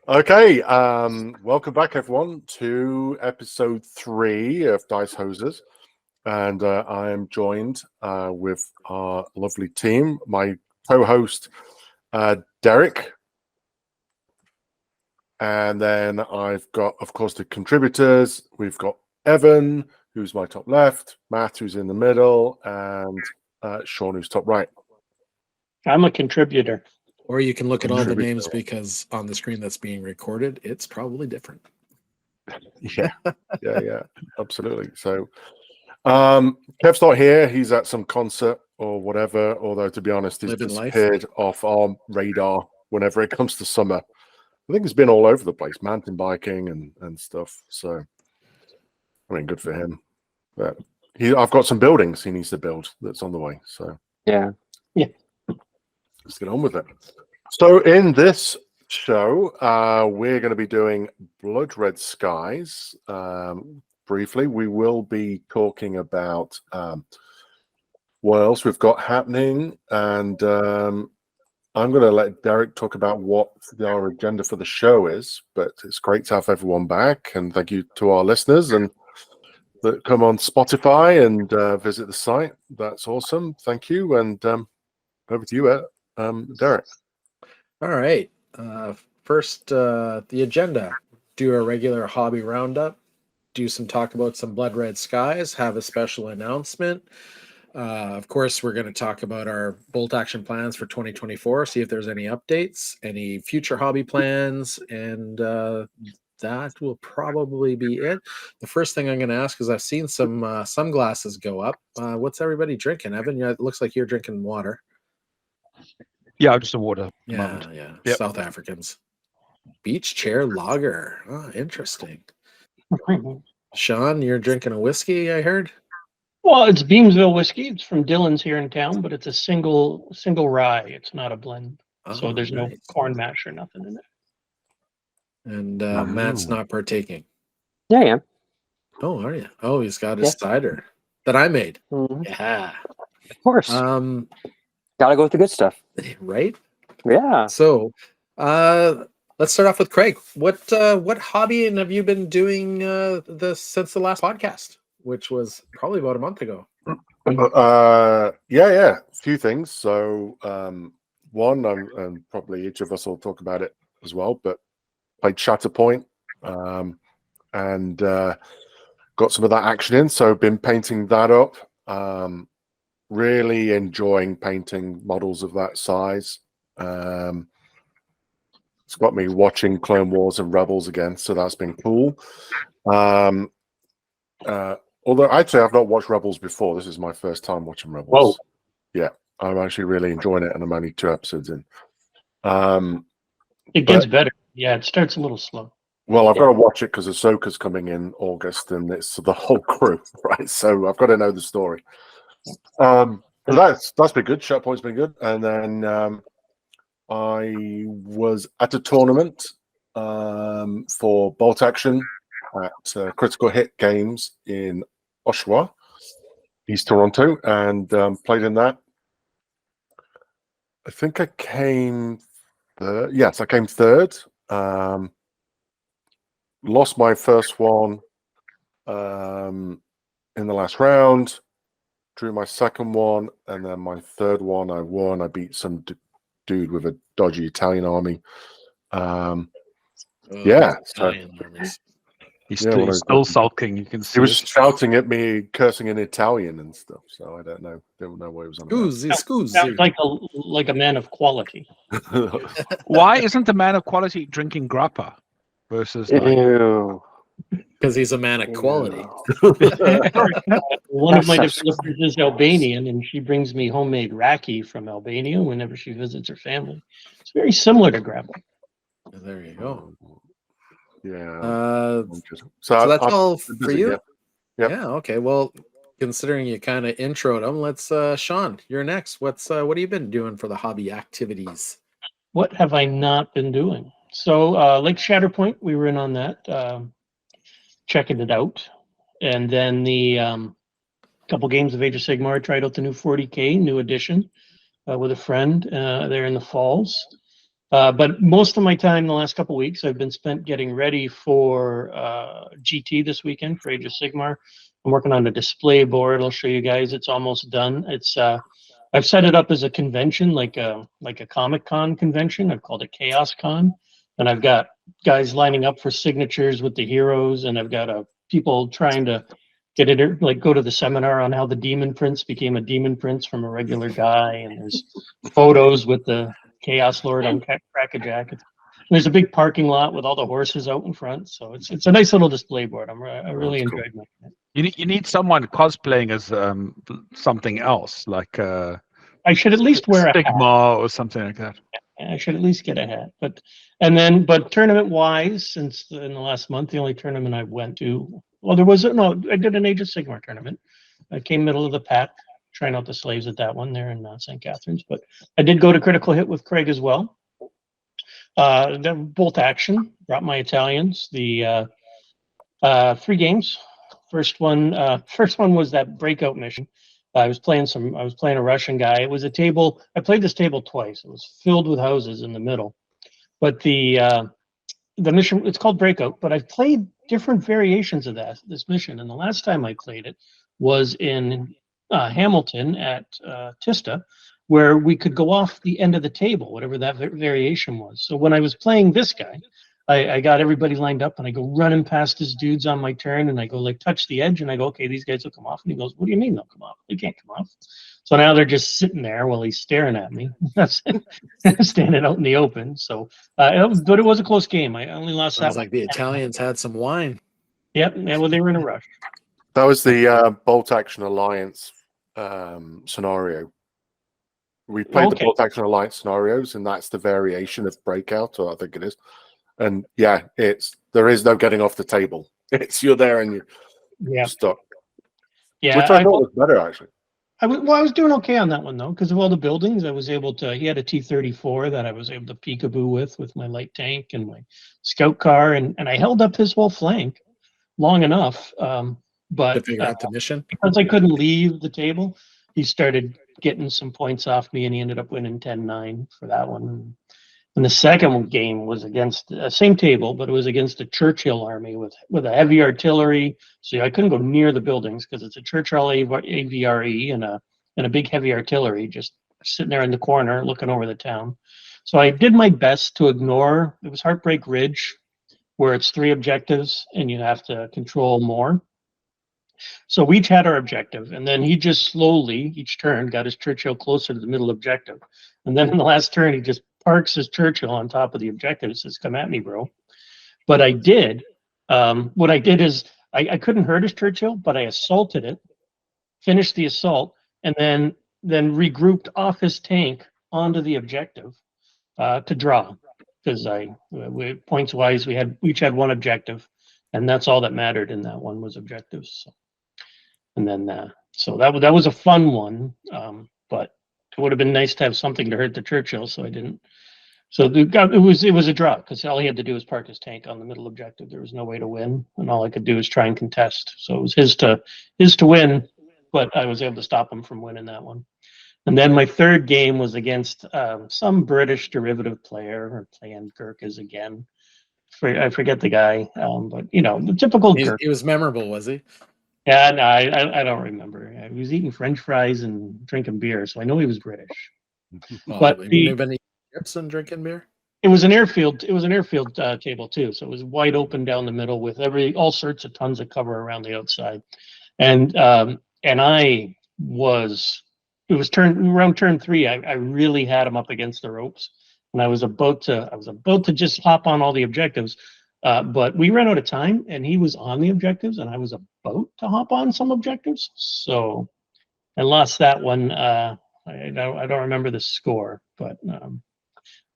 Okay, welcome back everyone to episode 3 of Dice Hoses, and I am joined with our lovely team. My co-host Derek, and then I've got, of course, the contributors. We've got Evan, who's my top left, Matt, who's in the middle, and Sean, who's top right. I'm a contributor. Or you can look at all the names because on the screen that's being recorded, it's probably different. Yeah, absolutely. So, Kev's not here. He's at some concert or whatever. Although, to be honest, he's disappeared off our radar whenever it comes to summer. I think he's been all over the place, mountain biking and stuff. So, I mean, good for him. But I've got some buildings he needs to build that's on the way. So, yeah. Let's get on with it. So in this show, we're going to be doing Blood Red Skies. Briefly, we will be talking about what else we've got happening, and I'm going to let Derek talk about what our agenda for the show is. But it's great to have everyone back, and thank you to our listeners and that come on Spotify and visit the site. That's awesome. Thank you, and over to you, Derek. All right. First, the agenda. Do a regular hobby roundup. Do some talk about some Blood Red Skies. Have a special announcement. Of course, we're going to talk about our bolt action plans for 2024. See if there's any updates, any future hobby plans, and that will probably be it. The first thing I'm going to ask is I've seen some sunglasses go up. What's everybody drinking? Evan, it looks like you're drinking water. Yeah, just a water. Yeah. Yep. South Africans. Beach chair lager. Oh, interesting. Sean, you're drinking a whiskey, I heard? Well, it's Beamsville whiskey. It's from Dillon's here in town, but it's a single rye. It's not a blend. So there's no corn mash or nothing in it. And Matt's not partaking. Yeah, I am. Oh, are you? Oh, he's got his cider that I made. Mm-hmm. Yeah. Of course. Gotta go with the good stuff. Right? Yeah. So let's start off with Craig. What hobby have you been doing since the last podcast, which was probably about a month ago? A few things. So one, and probably each of us will talk about it as well, but played Shatterpoint and got some of that action in. So been painting that up. Really enjoying painting models of that size. It's got me watching Clone Wars and Rebels again, so that's been cool. Although I'd say I've not watched Rebels before. This is my first time watching Rebels. Whoa. Yeah, I'm actually really enjoying it, and I'm only 2 episodes in. It gets better. Yeah, it starts a little slow. Well, I've got to watch it because Ahsoka's coming in August, and it's the whole crew, right? So I've got to know the story. That's been good. Shatterpoint's been good, and then I was at a tournament for bolt action at Critical Hit Games in Oshawa, East Toronto, and played in that. I think I came third. Yes, I came third. Lost my first one in the last round. Drew my second one, and then my third one I won. I beat some dude with a dodgy Italian army. Italian armies. He's still sulking. You can see he was shouting at me, cursing in Italian and stuff. So I don't know what he was on about. Sounds like a man of quality. Why isn't a man of quality drinking grappa versus? Ew. Because he's a man of quality. One of my developers is Albanian, and she brings me homemade raki from Albania whenever she visits her family. It's very similar to grappa. There you go. Yeah. So that's all for you? Yep. Yeah, okay. Well, considering you kind of introed them, let's Sean, you're next. What have you been doing for the hobby activities? What have I not been doing? So like Shatterpoint, we were in on that, checking it out. And then the couple games of Age of Sigmar, tried out the new 40K, new edition, with a friend there in the falls. But most of my time the last couple weeks I've been spent getting ready for GT this weekend for Age of Sigmar. I'm working on a display board. I'll show you guys. It's almost done. It's I've set it up as a convention, like a Comic-Con convention. I've called it Chaos Con, and I've got guys lining up for signatures with the heroes, and I've got people trying to get it, like go to the seminar on how the Demon Prince became a Demon Prince from a regular guy, and there's photos with the Chaos Lord on Crackerjack. There's a big parking lot with all the horses out in front, so it's a nice little display board. I really That's cool. enjoyed making it. You need someone cosplaying as something else, like I should at least wear a hat. Stigma or something like that. I should at least get a hat. But tournament wise, since in the last month, the only tournament I went to, well, I did an Age of Sigmar tournament. I came middle of the pack, trying out the slaves at that one there in St. Catharines. But I did go to Critical Hit with Craig as well. Bolt action, brought my Italians. The 3 games. First one was that breakout mission. I was playing a Russian guy. It was a table. I played this table twice. It was filled with houses in the middle. But the mission, it's called Breakout, but I've played different variations of this mission. And the last time I played it was in Hamilton at Tista, where we could go off the end of the table, whatever that variation was. So when I was playing this guy, I got everybody lined up, and I go running past his dudes on my turn, and I go like touch the edge, and I go, okay, these guys will come off. And he goes, what do you mean they'll come off? They can't come off. So now they're just sitting there while he's staring at me, standing out in the open. So, but it was a close game. I only lost Sounds that like the Italians had some wine. Yep. Yeah, well, they were in a rush. That was the Bolt Action Alliance scenario. We played the Bolt Action Alliance scenarios, and that's the variation of Breakout, or I think it is. And yeah, there is no getting off the table. You're there and you're stuck. Yeah, which I thought was better actually. I was doing okay on that one though, because of all the buildings. I was able to. He had a T-34 that I was able to peekaboo with my light tank and my scout car, and I held up his whole flank long enough. But to figure out the mission, because I couldn't leave the table, he started getting some points off me, and he ended up winning 10-9 for that one. And the second game was against the same table, but it was against a Churchill army with a heavy artillery. So I couldn't go near the buildings because it's a Churchill AVRE and a big heavy artillery just sitting there in the corner looking over the town. So I did my best to ignore. It was Heartbreak Ridge, where it's 3 objectives and you have to control more. So we each had our objective, and then he just slowly, each turn, got his Churchill closer to the middle objective. And then in the last turn, he just parks his Churchill on top of the objective and says, come at me, bro. But I did. What I did is I couldn't hurt his Churchill, but I assaulted it, finished the assault, and then regrouped off his tank onto the objective to draw. Because points wise, we each had 1 objective, and that's all that mattered in that one was objectives. So. And then, so that was a fun one, but it would have been nice to have something to hurt the Churchill, so I didn't. So it was a draw because all he had to do was park his tank on the middle objective. There was no way to win, and all I could do was try and contest. So it was his to win, but I was able to stop him from winning that one. And then my third game was against some British derivative player, or playing Gurkhas again. I forget the guy, but the typical Gurkha. He was memorable, was he? Yeah, no, I don't remember. He was eating French fries and drinking beer, so I know he was British. Well, but have you been eating chips and drinking beer? It was an airfield. It was an airfield table too, so it was wide open down the middle with all sorts of tons of cover around the outside. And I was. It was around turn 3. I really had him up against the ropes, and I was about to just hop on all the objectives. But we ran out of time, and he was on the objectives, and I was about to hop on some objectives. So I lost that one. I don't remember the score, but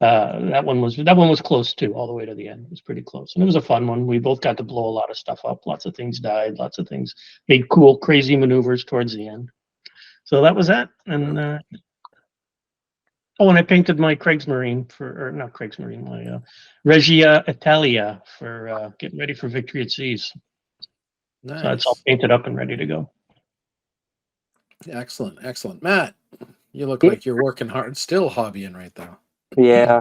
that one was close too, all the way to the end. It was pretty close, and it was a fun one. We both got to blow a lot of stuff up. Lots of things died. Lots of things made cool, crazy maneuvers towards the end. So that was that, and. And I painted my my Regia Italia for getting ready for Victory at Seas. Nice. So it's all painted up and ready to go. Excellent. Matt, you look like you're working hard, still hobbying right now. Yeah.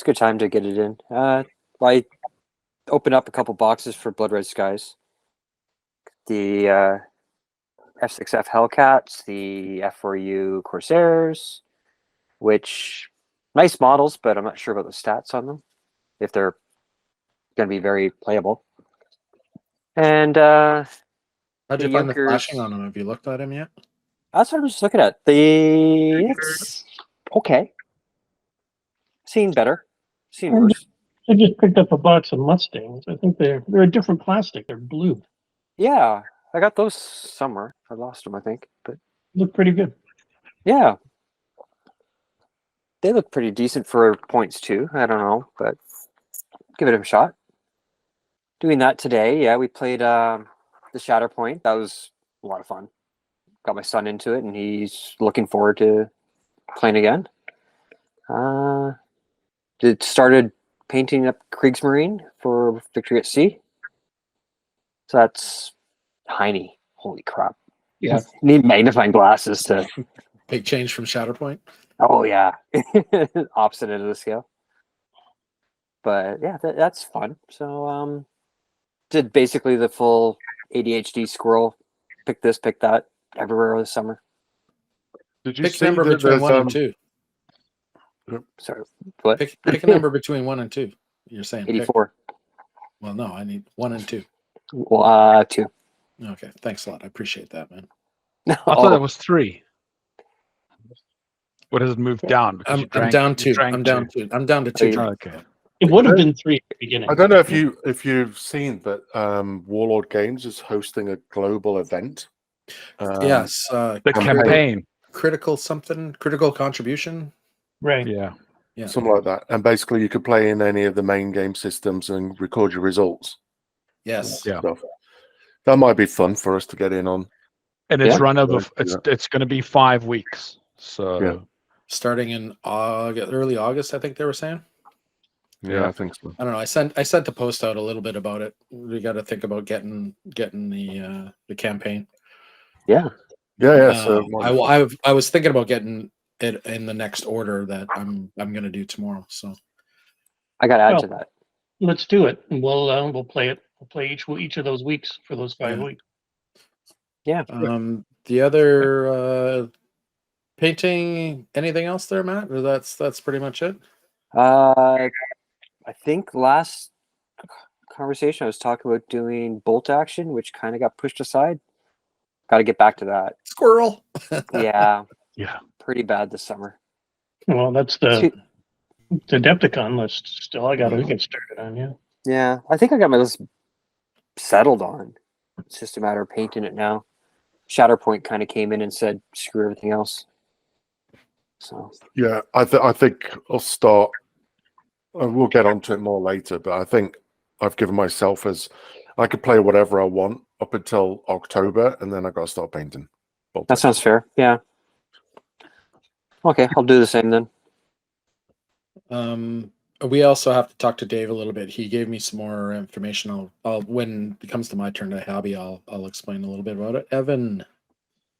It's a good time to get it in. I opened up a couple boxes for Blood Red Skies. The F6F Hellcats, the F4U Corsairs, which nice models, but I'm not sure about the stats on them, if they're going to be very playable. And How'd the you find the Junkers- flashing on them? Have you looked at them yet? that's what I was just looking at. It's okay. Seen better. Seen worse. I just picked up a box of Mustangs. I think they're a different plastic. They're blue. Yeah, I got those somewhere. I lost them, I think. But Look pretty good. yeah, they look pretty decent for points too. I don't know, but give it a shot. Doing that today. Yeah, we played the Shatterpoint. That was a lot of fun. Got my son into it, and he's looking forward to playing again. Started painting up Kriegsmarine for Victory at Sea. So that's tiny. Holy crap. Yeah. Need magnifying glasses to... Big change from Shatterpoint. Oh, yeah. Opposite end of the scale. But yeah, that's fun. So did basically the full ADHD squirrel. Pick this, pick that, everywhere this summer. Did you Pick see a number that between there's, 1 and 2. Sorry, what? Pick a number between 1 and 2. You're saying pick. 84. Well, no, I need 1 and 2. Well, 2. Okay, thanks a lot. I appreciate that, man. I thought it was 3. What has it moved down? Because you I'm drank- down you 2. drank I'm down 2. I'm down to 2. Oh, Okay. It would have been 3 at the beginning. I don't know if you've seen that Warlord Games is hosting a global event. Yes. The Campaign. campaign. Critical contribution. Right. Yeah. Yeah. Something like that. And basically you could play in any of the main game systems and record your results. Yes. Yeah. Stuff. That might be fun for us to get in on. And it's Yeah. run over. Yeah. It's going to be 5 weeks. So Yeah. Starting in early August, I think they were saying. Yeah, Yeah. I think so. I don't know. I sent the post out a little bit about it. We got to think about getting the campaign. Yeah. Yeah. So I was thinking about getting it in the next order that I'm going to do tomorrow. So I got to add Well, to that. Let's do it, and we'll play it. We'll play each of those weeks for those 5 Yeah. weeks. Yeah. the other painting. Anything else there, Matt? Or that's pretty much it. I think last conversation I was talking about doing bolt action, which kind of got pushed aside. Got to get back to that. Squirrel. Yeah. Yeah. Pretty bad this summer. Well, that's the Adepticon list. Still, I got to get started on. Yeah. Yeah. I think I got my list settled on. It's just a matter of painting it now. Shatterpoint kind of came in and said, screw everything else. So yeah, I think I'll start. We'll get onto it more later, but I think I've given myself as I could play whatever I want up until October, and then I got to start painting. that sounds fair. Yeah. Okay, I'll do the same then. We also have to talk to Dave a little bit. He gave me some more information. I'll when it comes to my turn to hobby, I'll explain a little bit about it. Evan,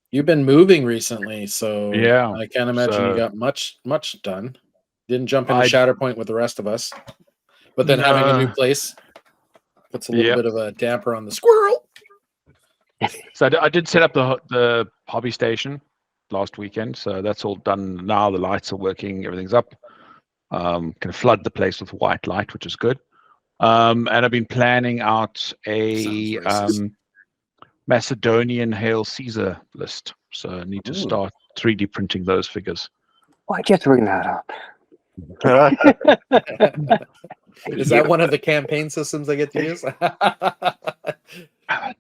you've been moving recently, so Yeah, I can't imagine you so- got much done. Didn't jump into I- Shatterpoint with the rest of us, but then having a new No. place puts a little Yep. bit of a damper on the squirrel. So I did set up the hobby station last weekend. So that's all done now. The lights are working. Everything's up. Can flood the place with white light, which is good. And I've been planning out a Sounds racist. Macedonian Hail Caesar list. So I need to Ooh. start 3D printing those figures. Why'd you have to bring that up? Is that one of the campaign systems I get to use?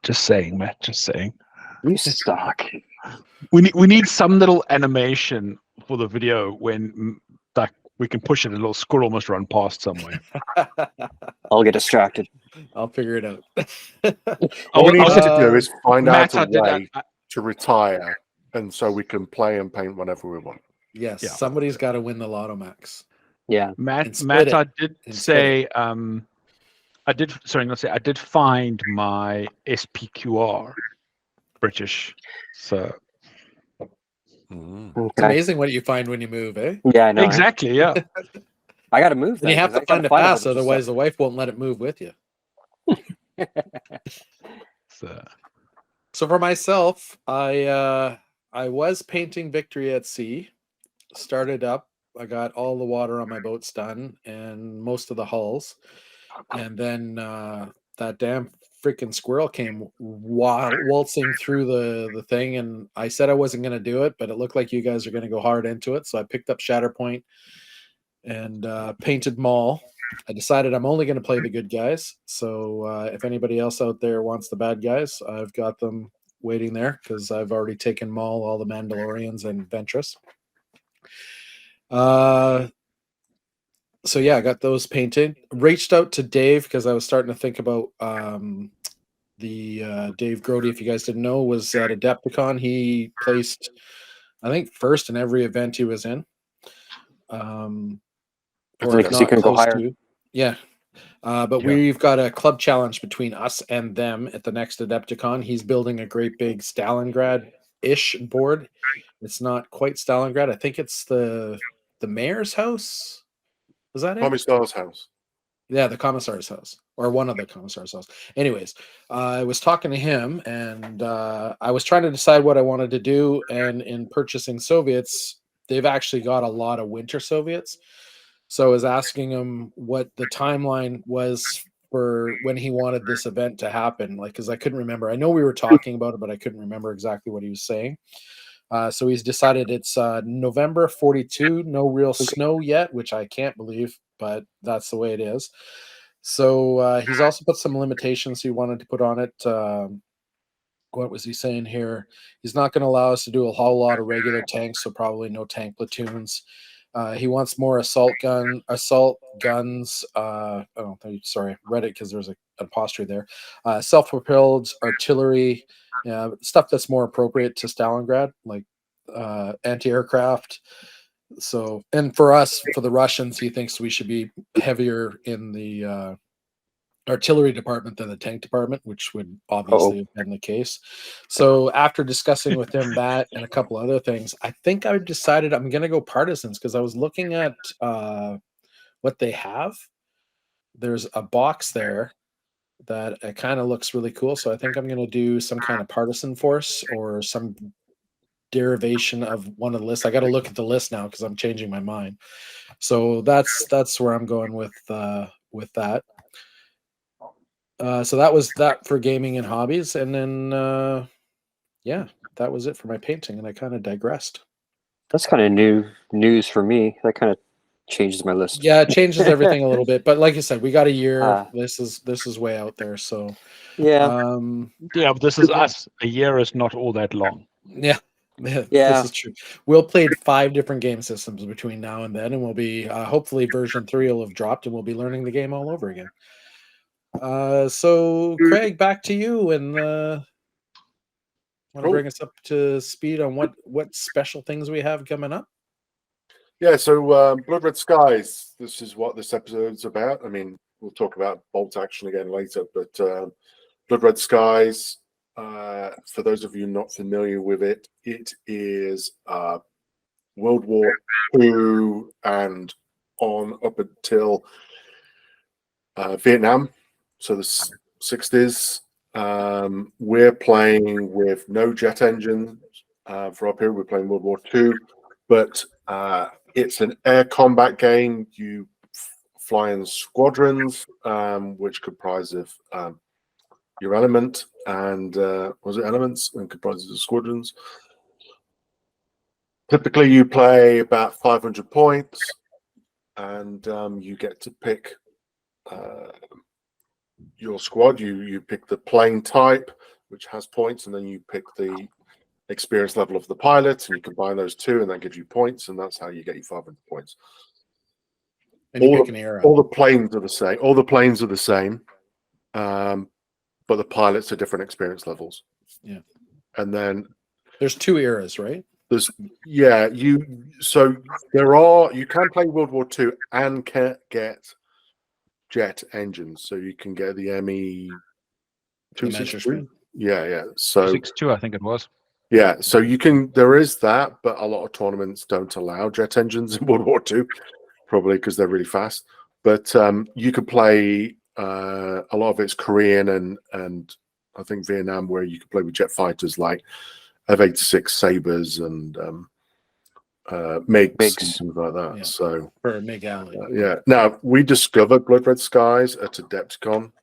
Just saying, Matt. Just saying. You suck. We need some little animation for the video when like we can push it. A little squirrel must run past somewhere. I'll get distracted. I'll figure it out. What we need was- to do is find Matt, out I a way did. to retire, and so we can play and paint whenever we want. Yes, Yeah. somebody's got to win the Lotto Max. Yeah. And Matt, split it. I did And say, I did find my SPQR British. So Mm. It's Okay. amazing what you find when you move, eh? Yeah, I know. exactly, yeah. I got to move And then. you have 'cause to I gotta find a find pass, bunch of otherwise stuff. the wife won't let it move with you. So, So for myself, I was painting Victory at Sea. Started up. I got all the water on my boats done and most of the hulls. And then that damn freaking squirrel came waltzing through the thing, and I said I wasn't going to do it, but it looked like you guys are going to go hard into it, so I picked up Shatterpoint and painted Maul. I decided I'm only going to play the good guys, so if anybody else out there wants the bad guys, I've got them waiting there because I've already taken Maul, all the Mandalorians, and Ventress. So yeah, I got those painted. Reached out to Dave because I was starting to think about the Dave Grody. If you guys didn't know, was at Adepticon. He placed, I think, first in every event he was in, or if Because he not, couldn't go close higher. to. Yeah. But Yeah. we've got a club challenge between us and them at the next Adepticon. He's building a great big Stalingrad-ish board. It's not quite Stalingrad. I think it's the mayor's house. Is that it? Tommy Star's house. Yeah, the commissar's house, or one of the commissar's house. Anyways, I was talking to him, and I was trying to decide what I wanted to do. And in purchasing Soviets, they've actually got a lot of winter Soviets. So I was asking him what the timeline was for when he wanted this event to happen, like, because I couldn't remember. I know we were talking about it, but I couldn't remember exactly what he was saying. So he's decided it's November 42, no real snow yet, which I can't believe, but that's the way it is. So he's also put some limitations he wanted to put on it. What was he saying here? He's not going to allow us to do a whole lot of regular tanks, so probably no tank platoons. He wants more assault guns. Sorry, read it because there's an apostrophe there. Self-propelled artillery, stuff that's more appropriate to Stalingrad, like anti-aircraft. So, and for us, for the Russians, he thinks we should be heavier in the artillery department than the tank department, which would obviously have been the case. So after discussing with him that and a couple other things, I think I've decided I'm going to go partisans because I was looking at what they have. There's a box there that it kind of looks really cool. So I think I'm going to do some kind of partisan force or some derivation of one of the lists. I got to look at the list now because I'm changing my mind. So that's where I'm going with that. So that was that for gaming and hobbies, and then yeah, that was it for my painting, and I kind of digressed. That's kind of new news for me. That kind of changes my list. Yeah, it changes everything a little bit, but like I said, we got a year. Ah. This is way out there. So Yeah. yeah, but this is us. A year is not all that long. Yeah, Yeah. this is true. We'll played 5 different game systems between now and then, and we'll be hopefully version 3 will have dropped, and we'll be learning the game all over again. So Craig, back to you, and want to bring us up to speed on what special things we have coming up. Yeah, so Blood Red Skies, this is what this episode's about. I mean, we'll talk about Bolt Action again later, but Blood Red Skies, for those of you not familiar with it, it is World War II and on up until Vietnam, so the 60s. We're playing with no jet engine for our period. We're playing World War II, but it's an air combat game. You fly in squadrons, which comprise of your element and was it elements and comprises of squadrons. Typically, you play about 500 points, and you get to pick your squad. You pick the plane type, which has points, and then you pick the experience level of the pilot, and you combine those two, and that gives you points, and that's how you get your 500 points. And you pick an era. All the planes are the same. All the planes are the same, but the pilots are different experience levels. Yeah, and then there's 2 eras, right? There's you can play World War II and can get jet engines, so you can get the ME 262. Yeah. So 262, I think it was. Yeah, so you can. There is that, but a lot of tournaments don't allow jet engines in World War II. probably because they're really fast. But you could play a lot of it's Korean and I think Vietnam, where you could play with jet fighters like F-86 Sabres and MiGs and MiGs. things like that. Yeah. So For Mig Alley. yeah. Now we discovered Blood Red Skies at Adepticon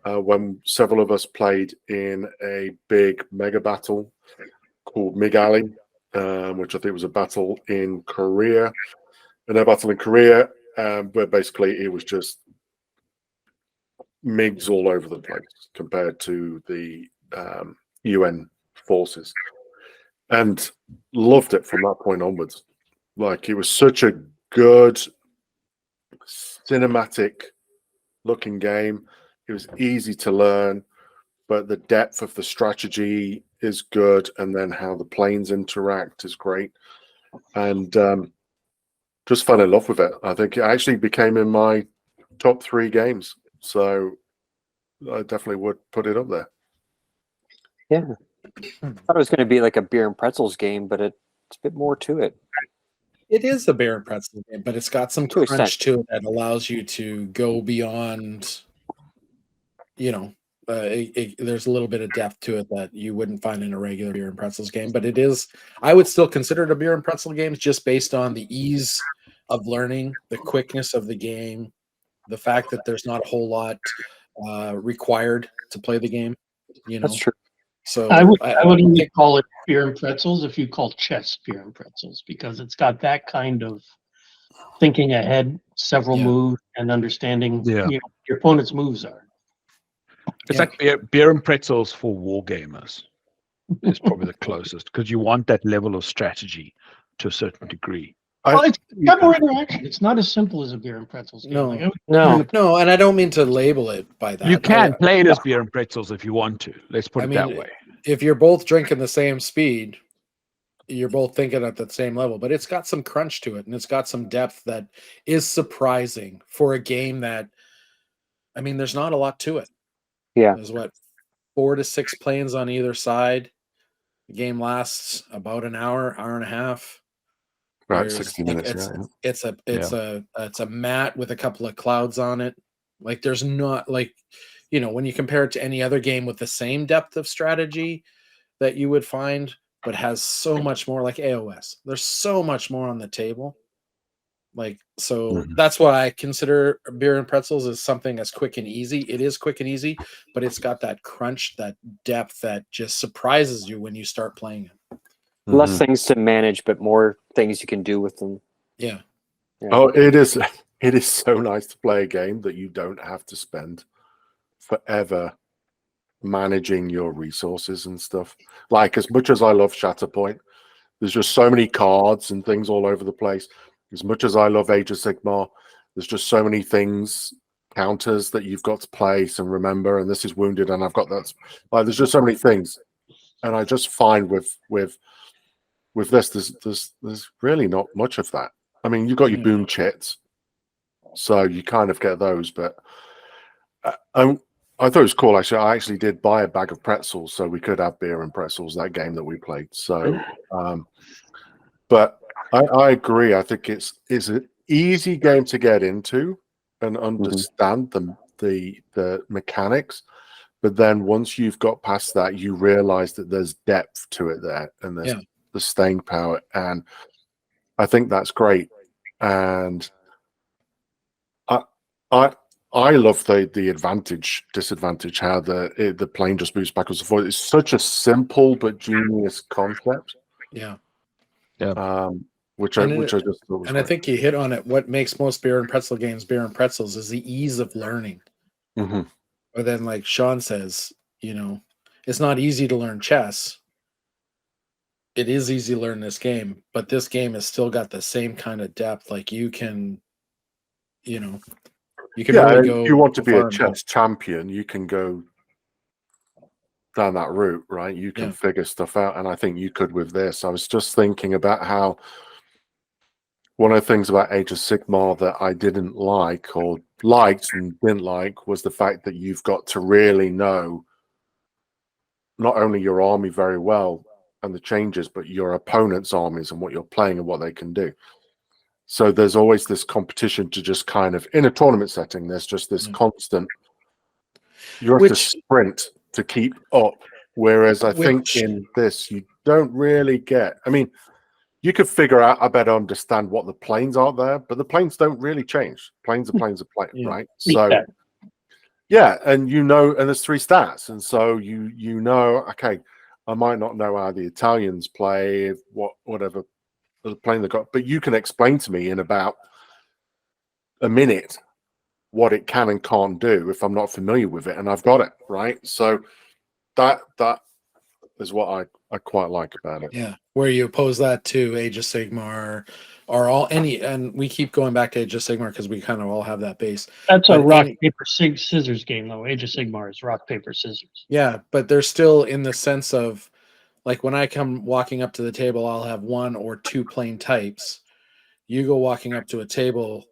when several of us played in a big mega battle called MiG Alley, which I think was a battle in Korea. And a battle in Korea, where basically it was just MiGs all over the place compared to the UN forces, and loved it from that point onwards. Like, it was such a good cinematic looking game. It was easy to learn, but the depth of the strategy is good, and then how the planes interact is great. And just fell in love with it. I think it actually became in my top 3 games. So I definitely would put it up there. Yeah. I thought it was going to be like a beer and pretzels game, but it's a bit more to it. It is a bear and pretzel game, but it's got some To an crunch extent. to it that allows you to go beyond, there's a little bit of depth to it that you wouldn't find in a regular beer and pretzels game. But it is, I would still consider it a beer and pretzel game just based on the ease of learning, the quickness of the game, the fact that there's not a whole lot required to play the game. That's true. So I would I only think, call it beer and pretzels if you call chess beer and pretzels, because it's got that kind of thinking ahead, several Yeah. moves, and understanding Yeah. your opponent's moves are. It's Yeah. like beer and pretzels for war gamers is probably the closest, because you want that level of strategy to a certain degree. Well, it's got more interaction. It's not as simple as a beer and pretzels game. No. Like, I would No. turn the- no, and I don't mean to label it by that. You can play it as beer and pretzels if you want to. Let's put I it that mean, way. if you're both drinking the same speed, you're both thinking at the same level, but it's got some crunch to it, and it's got some depth that is surprising for a game that, I mean, there's not a lot to it. Yeah. There's 4 to 6 planes on either side. The game lasts about an hour, hour and a half. Right, There's 60 like minutes. it's a mat with a couple of clouds on it. Like, there's not, like, when you compare it to any other game with the same depth of strategy that you would find, but has so much more, like AOS. There's so much more on the table. Like, so Mhm. that's why I consider beer and pretzels as something that's quick and easy. It is quick and easy, but it's got that crunch, that depth that just surprises you when you start playing it. Less things to manage, but more things you can do with them. Yeah. Yeah. Oh, it is. It is so nice to play a game that you don't have to spend forever managing your resources and stuff. Like, as much as I love Shatterpoint, there's just so many cards and things all over the place. As much as I love Age of Sigmar, there's just so many things, counters that you've got to place and remember. And this is wounded, and I've got that. Like, there's just so many things, and I just find with this, there's really not much of that. I mean, you've got your boom chits, so you kind of get those, but I thought it was cool. Actually, I actually did buy a bag of pretzels so we could have beer and pretzels that game that we played. So, but I agree. I think it's an easy game to get into and understand the mechanics. But then once you've got past that, you realize that there's depth to it there, and there's the staying power, and I think that's great. And I love the advantage, disadvantage, how the plane just moves backwards and forwards. It's such a simple but genius concept. Yeah. Which I just thought was and great. I think you hit on it. What makes most beer and pretzel games beer and pretzels is the ease of learning. Mm-hmm. But then, like Sean says, it's not easy to learn chess. It is easy to learn this game, but this game has still got the same kind of depth. Like, you can really go. If you want to be a far and chess champion, you can go down that route, right? You can figure stuff out, and I think you could with this. I was just thinking about how one of the things about Age of Sigmar that I didn't like, or liked and didn't like, was the fact that you've got to really know not only your army very well and the changes, but your opponent's armies and what you're playing and what they can do. So there's always this competition to just kind of, in a tournament setting, there's just this constant, you have to sprint to keep up. Whereas I think in this, you don't really get, I mean, you could figure out, I better understand what the planes are there, but the planes don't really change. Planes are planes, right? So, yeah, and and there's 3 stats. And so you know, okay, I might not know how the Italians play, whatever the plane they got, but you can explain to me in about a minute what it can and can't do if I'm not familiar with it, and I've got it, right? So that is what I quite like about it. Yeah, where you oppose that to Age of Sigmar, or and we keep going back to Age of Sigmar because we kind of all have that base. That's a rock, paper, scissors game, though. Age of Sigmar is rock, paper, scissors. Yeah, but they're still in the sense of, like, when I come walking up to the table, I'll have 1 or 2 plane types. You go walking up to a table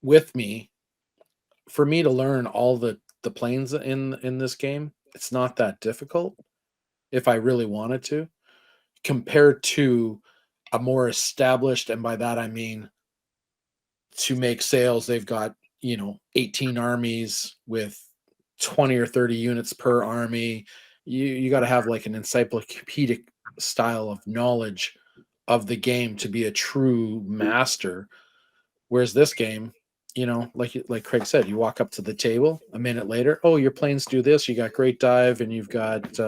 with me. For me to learn all the planes in this game, it's not that difficult if I really wanted to, compared to a more established, and by that I mean, to make sales, they've got 18 armies with 20 or 30 units per army. You got to have like an encyclopedic style of knowledge of the game to be a true master. Whereas this game, like Craig said, you walk up to the table a minute later, oh, your planes do this, you got great dive, and you've got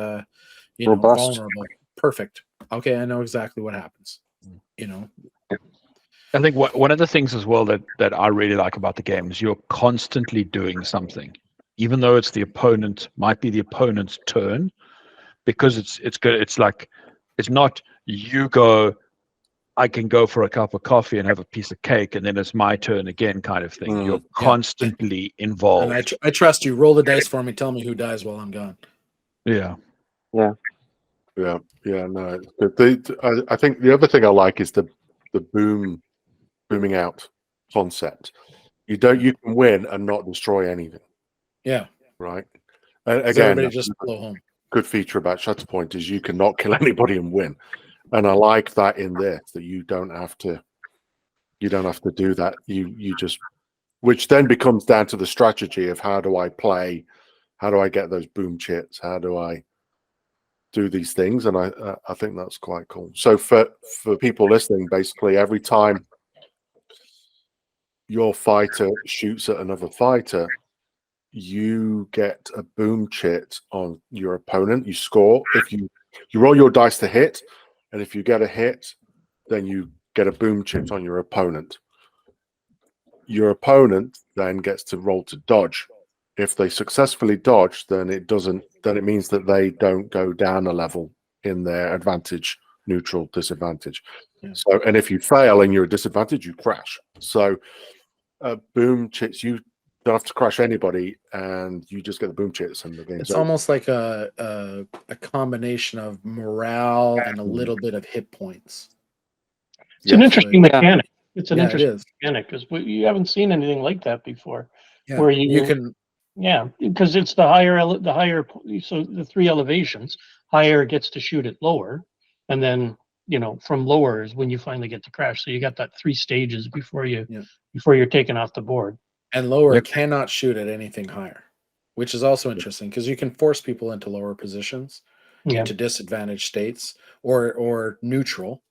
Robust. vulnerable. Perfect. Okay, I know exactly what happens. I think one of the things as well that I really like about the game is you're constantly doing something, even though might be the opponent's turn, because it's good. It's like, it's not you go, I can go for a cup of coffee and have a piece of cake, and then it's my turn again, kind of thing. You're constantly involved. And I trust you. Roll the dice for me. Tell me who dies while I'm gone. Yeah. No, I think the other thing I like is the booming out concept. You can win and not destroy anything. Yeah. Right. Again, everybody just blow home. Good feature about Shatterpoint is you cannot kill anybody and win. And I like that in this, that you don't have to do that. You just, which then becomes down to the strategy of how do I play, how do I get those boom chits, how do I do these things, and I think that's quite cool. So for people listening, basically every time your fighter shoots at another fighter, you get a boom chit on your opponent. You score if you roll your dice to hit, and if you get a hit, then you get a boom chit on your opponent. Your opponent then gets to roll to dodge. If they successfully dodge, then it means that they don't go down a level in their advantage, neutral, disadvantage. Yeah. So, and if you fail and you're a disadvantage, you crash. So boom chits, you don't have to crash anybody, and you just get the boom chits, and the game's It's over. almost like a combination of morale and a little bit of hit points. It's an interesting mechanic. It's an Yeah, interesting it is. mechanic because you haven't seen anything like that before. Yeah, where you can. Yeah, because it's the higher. So the 3 elevations, higher gets to shoot at lower, and then from lower is when you finally get to crash. So you got that 3 stages before you're taken off the board. And lower cannot shoot at anything higher, which is also interesting because you can force people into lower positions, into disadvantaged states or neutral.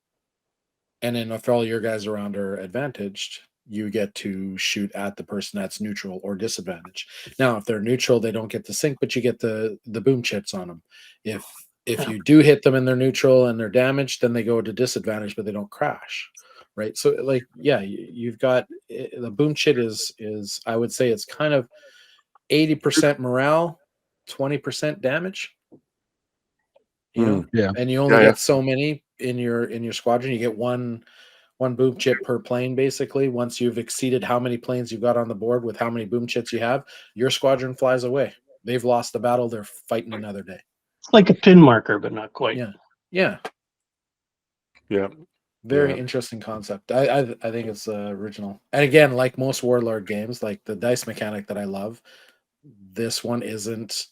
And then if all your guys around are advantaged, you get to shoot at the person that's neutral or disadvantaged. Now, if they're neutral, they don't get the sink, but you get the boom chips on them. If you do hit them and they're neutral and they're damaged, then they go to disadvantage, but they don't crash. Right. So you've got the boom chit is I would say it's kind of 80% morale, 20% damage. And you only get so many in your squadron. You get one boom chip per plane, basically. Once you've exceeded how many planes you've got on the board with how many boom chits you have, your squadron flies away. They've lost the battle. They're fighting another day. It's like a pin marker, but not quite. Yeah. Very interesting concept. I think it's original. And again, like most Warlord games, like the dice mechanic that I love, this one isn't.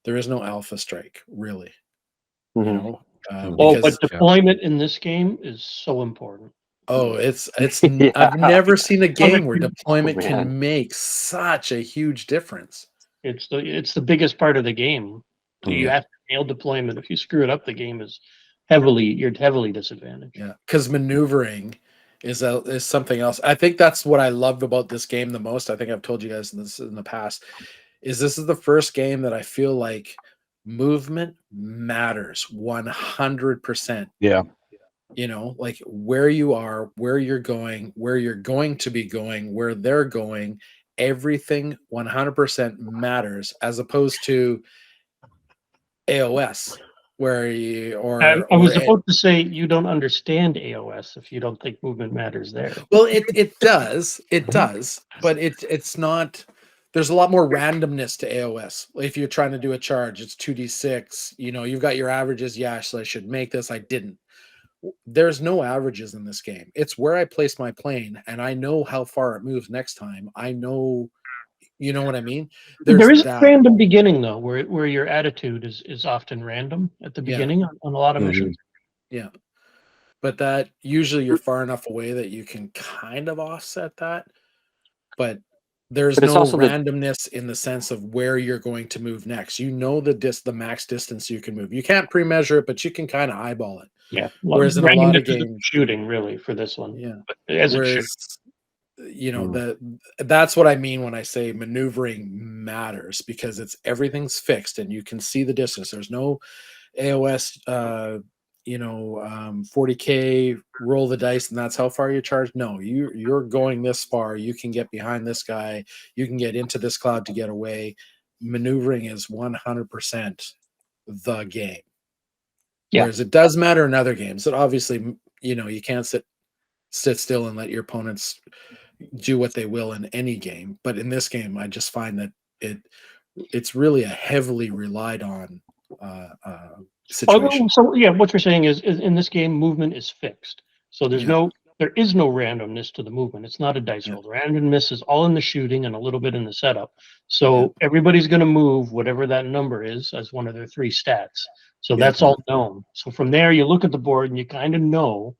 There is no alpha strike, really. Mm-hmm. But deployment in this game is so important. Oh, Yeah. I've never seen a game where Oh, deployment man. can make such a huge difference. It's the biggest part of the game. You Mm. have to nail deployment. If you screw it up, the game is you're heavily disadvantaged. Yeah, because maneuvering is something else. I think that's what I loved about this game the most. I think I've told you guys this in the past. This is the first game that I feel like movement matters 100%. Yeah. You know, like where you are, where you're going to be going, where they're going, everything 100% matters, as opposed to AOS where you I was about to say you don't understand AOS if you don't think movement matters there. well, it does, but it's not. There's a lot more randomness to AOS. If you're trying to do a charge, it's 2d6. You know, you've got your averages. Yeah, so I should make this. I didn't. There's no averages in this game. It's where I place my plane, and I know how far it moves next time. I know, you know what I mean? There There's is a that. random beginning though, where your attitude is often random at the Yeah. beginning on a lot of Mhm. missions. Yeah. But that usually you're far enough away that you can kind of offset that. But there's But it's no also the randomness in the sense of where you're going to move next. You know the max distance you can move. You can't pre-measure it, but you can kind of eyeball it. Yeah. Whereas in a lot of Randomness is games, shooting really for this one. yeah. As it should. Whereas you know that's what I mean when I say maneuvering matters, because everything's fixed and you can see the distance. There's no AOS 40K roll the dice and that's how far you charge. No, you're going this far, you can get behind this guy, you can get into this cloud to get away. Maneuvering is 100% the game. Yeah. Whereas it does matter in other games that obviously, you know, you can't sit still and let your opponents do what they will in any game, but in this game I just find that it's really a heavily relied on situation. So yeah, what you're saying is in this game, movement is fixed. So there is no randomness to the movement. It's not a dice Yeah. roll. The randomness is all in the shooting and a little bit in the setup. So everybody's going to move whatever that number is as one of their 3 stats. So Yeah. that's all known. So from there, you look at the board and you kind of know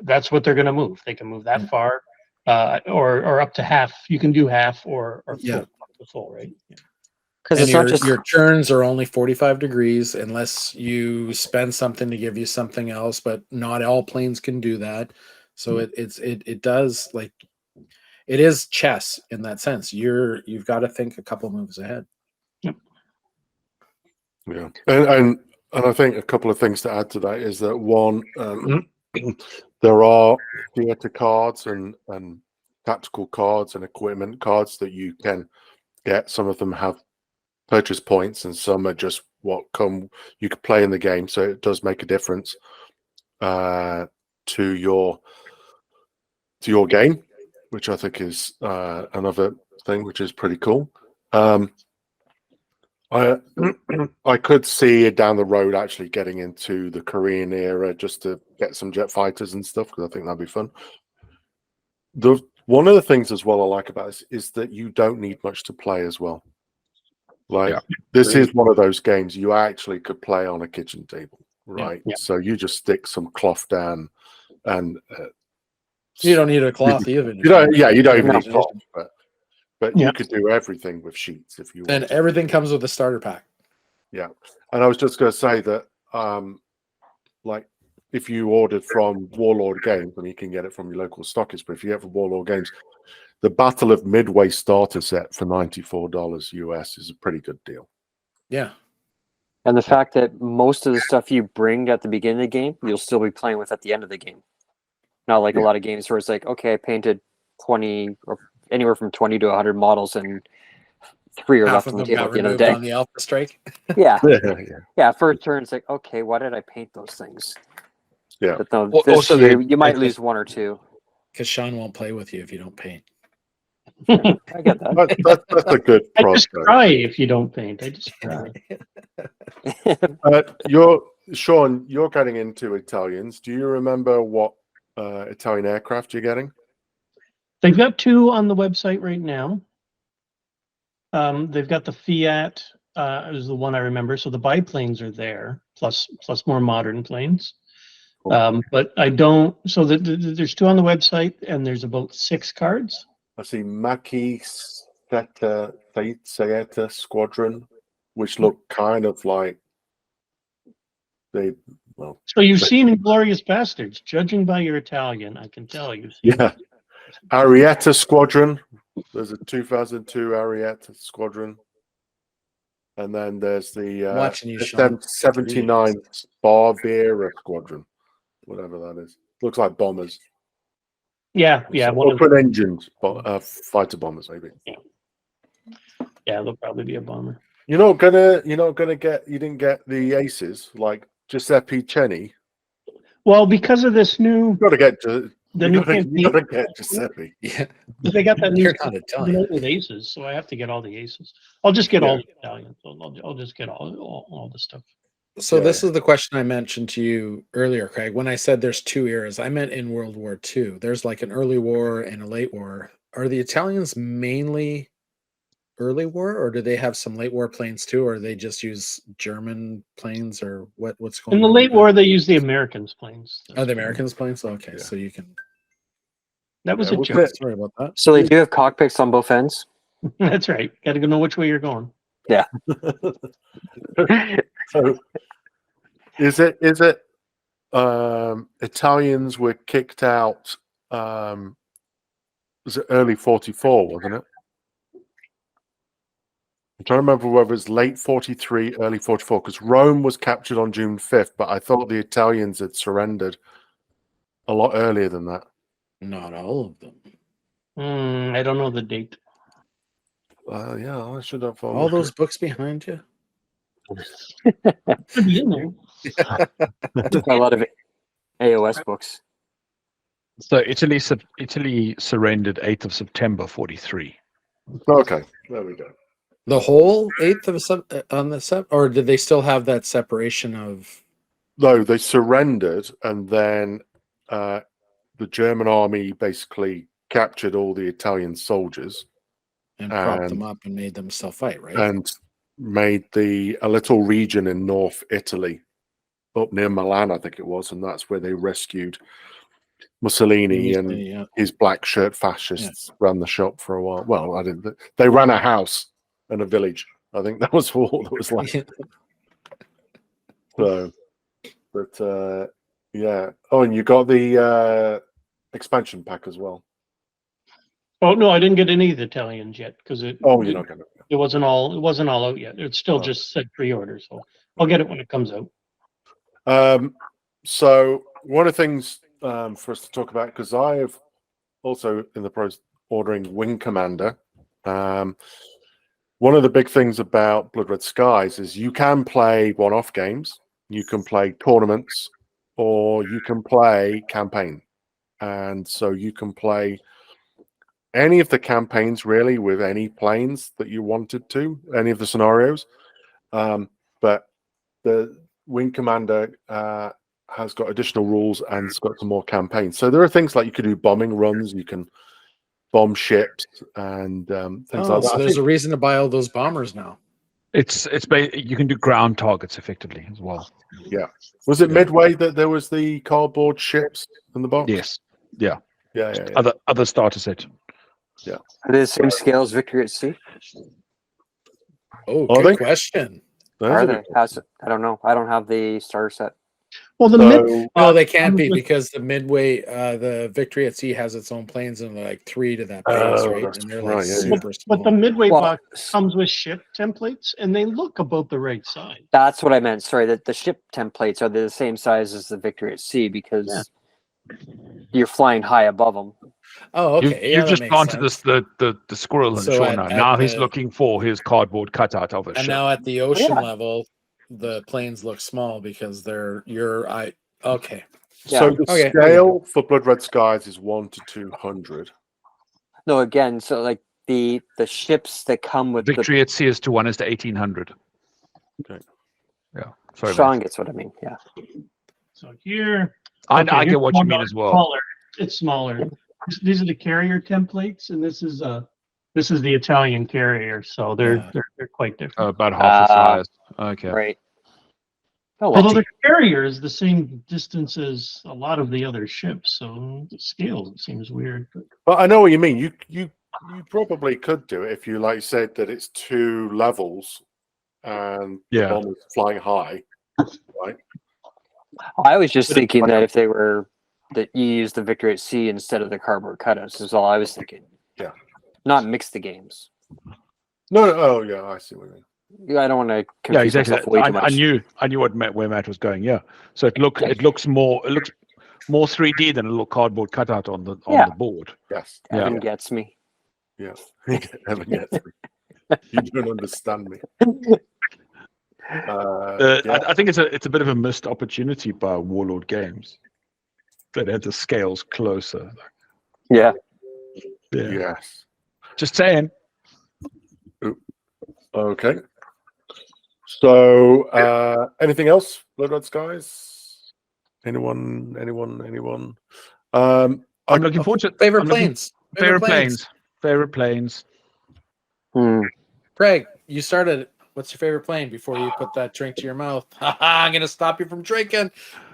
that's what they're going to move. They can move that far, or up to half. You can do half or Yeah. full, up to full, right? Yeah. because And it's not just your turns are only 45 degrees unless you spend something to give you something else, but not all planes can do that. So it does, like, it is chess in that sense. You've got to think a couple moves ahead. Yep. Yeah, and I think a couple of things to add to that is that one, there are theater cards and tactical cards and equipment cards that you can get. Some of them have purchase points, and some are just what you could play in the game. So it does make a difference to your game, which I think is another thing which is pretty cool. I could see it down the road actually getting into the Korean era just to get some jet fighters and stuff, because I think that'd be fun. One of the things as well I like about this is that you don't need much to play as well. Like, this is one of those games you actually could play on a kitchen table, right? Yeah. So you just stick some cloth down, and You don't need a cloth even. you don't even No. need cloth, but you could do everything with sheets if you want. And everything comes with a starter pack. Yeah, and I was just going to say that, like, if you ordered from Warlord Games, and you can get it from your local stockist, but if you get from Warlord Games, the Battle of Midway starter set for $94 US is a pretty good deal. Yeah. And the fact that most of the stuff you bring at the beginning of the game, you'll still be playing with at the end of the game. Not like a lot of games where it's like, okay, I painted 20 or anywhere from 20 to 100 models and 3 are Half left of on the them table got at the end of removed the day. on the Alpha Strike. Yeah. Yeah. First turn, it's like, okay, why did I paint those things? Yeah. But no, Well, this also year, you might lose 1 or 2. Because Sean won't play with you if you don't paint. I get that. That's a good I just prospect. cry if you don't paint. I just cry. Sean, you're getting into Italians. Do you remember what Italian aircraft you're getting? They've got 2 on the website right now. They've got the Fiat is the one I remember. So the biplanes are there, plus more modern planes. But I don't. So there's 2 on the website, and there's about 6 cards. I see Maki Sayeta Squadron, which look kind of like they. Well, So you've seen Inglorious Bastards. Judging by your Italian, I can tell you've seen. yeah. Arietta Squadron. There's a 2002 Arietta Squadron. And then there's the Watching you, Sean. 79 Barbera Squadron, whatever that is. Looks like bombers. Yeah. One of Twin engines, fighter bombers, maybe. Yeah, they'll probably be a bomber. You didn't get the aces like Giuseppe Ceni. Well, because of this new, You got to get Giuseppe. Yeah, they got that new you're not Italian. with aces, so I have to get all the aces. I'll just get Yeah. all the Italians. I'll just get all the stuff. So Yeah, this is the question I mentioned to you earlier, Craig. When I said there's 2 eras, I meant in World War II. There's like an early war and a late war. Are the Italians mainly early war, or do they have some late war planes too, or they just use German planes, or what's going on? In the late war, they used the Americans' planes. Oh, the Americans planes? Okay, Yeah. so you can. That was Yeah, a was joke. it? Sorry about that. So they do have cockpits on both ends. That's right. Got to know which way you're going. So is it Italians were kicked out was it early 44, wasn't it? I'm trying to remember whether it's late 43, early 44, because Rome was captured on June 5th, but I thought the Italians had surrendered a lot earlier than that. Not all of them. I don't know the date. Yeah, I should have. All those books behind you. Could be in there. A lot of AOS books. So Italy surrendered 8th of September 43. Okay, there we go. The whole 8th of on the or did they still have that separation of? No, they surrendered, and then the German army basically captured all the Italian soldiers And propped them up and made them still fight, right? and made a little region in North Italy, up near Milan, I think it was, and that's where they rescued Mussolini and yeah. his black shirt fascists ran the shop for a while. Well, I didn't. They ran a house and a village. I think that was all that was left. So, but yeah. Oh, and you got the expansion pack as well. Oh no, I didn't get any of the Italians yet because it. Oh, you're not gonna. It wasn't all out yet. It's still just said pre-order, so I'll get it when it comes out. So one of the things for us to talk about, because I have also in the process ordering Wing Commander. One of the big things about Blood Red Skies is you can play one-off games, you can play tournaments, or you can play campaign. And so you can play any of the campaigns really with any planes that you wanted to, any of the scenarios. But the Wing Commander has got additional rules and it's got some more campaigns. So there are things like you could do bombing runs, you can bomb ships and things like that. So there's a reason to buy all those bombers now. You can do ground targets effectively as well. Yeah. Was it Midway that there was the cardboard ships in the box? Yes. Yeah. Yeah. Other starter set. Yeah. Are they the same scale as Victory at Sea? Oh, Are good they? question. Are they? I don't know. I don't have the starter set. Well, No, they can't be because the Midway, the Victory at Sea has its own planes and they're like 3 to that base, right? that's And they're right, like yeah, super small. But the Midway Well, box comes with ship templates, and they look about the right size. That's what I meant. Sorry, that the ship templates are the same size as the Victory at Sea because you're flying high above them. Oh, okay. You've just planted the squirrel in So the shore at- now. at Now he's the- looking for his cardboard cutout of a And ship. now at the ocean Yeah. level, the planes look small because okay. So the Okay. scale for Blood Red Skies is 1 to 200. No, again, so like the ships that come with Victory at Sea is to 1 is to 1800. Okay. Yeah. the Sorry. Sean mate. gets what I mean. Yeah. So here, I okay, get what you mean as well. Smaller. It's smaller. These are the carrier templates, and this is the Italian carrier, so they're quite different. About half the size. Okay. Right. Oh, Although well. the carrier is the same distance as a lot of the other ships, so the scale seems weird. But Well, I know what you mean. You probably could do it if you like said that it's 2 levels and the Yeah. bomb is flying high, right? I was just But it's thinking like that if they were that you use the Victory at Sea instead of the cardboard cutouts is all I was thinking. Yeah. Not mix the games. No, oh yeah, I see what you mean. I don't want to Yeah, confuse exactly. myself way too much. I knew what where Matt was going. Yeah. So it looks more 3D than a little cardboard cutout on the board. Yes. Yeah. Evan gets me. Yeah. Evan gets me. You don't understand me. I think it's a bit of a missed opportunity by Warlord Games that had the scales closer. Yeah. Yes. Just saying. Okay. So, anything else? Blood Red Skies? Anyone? I'm looking forward to Favorite planes. Favorite planes. Craig, you started. What's your favorite plane before you put that drink to your mouth? I'm going to stop you from drinking.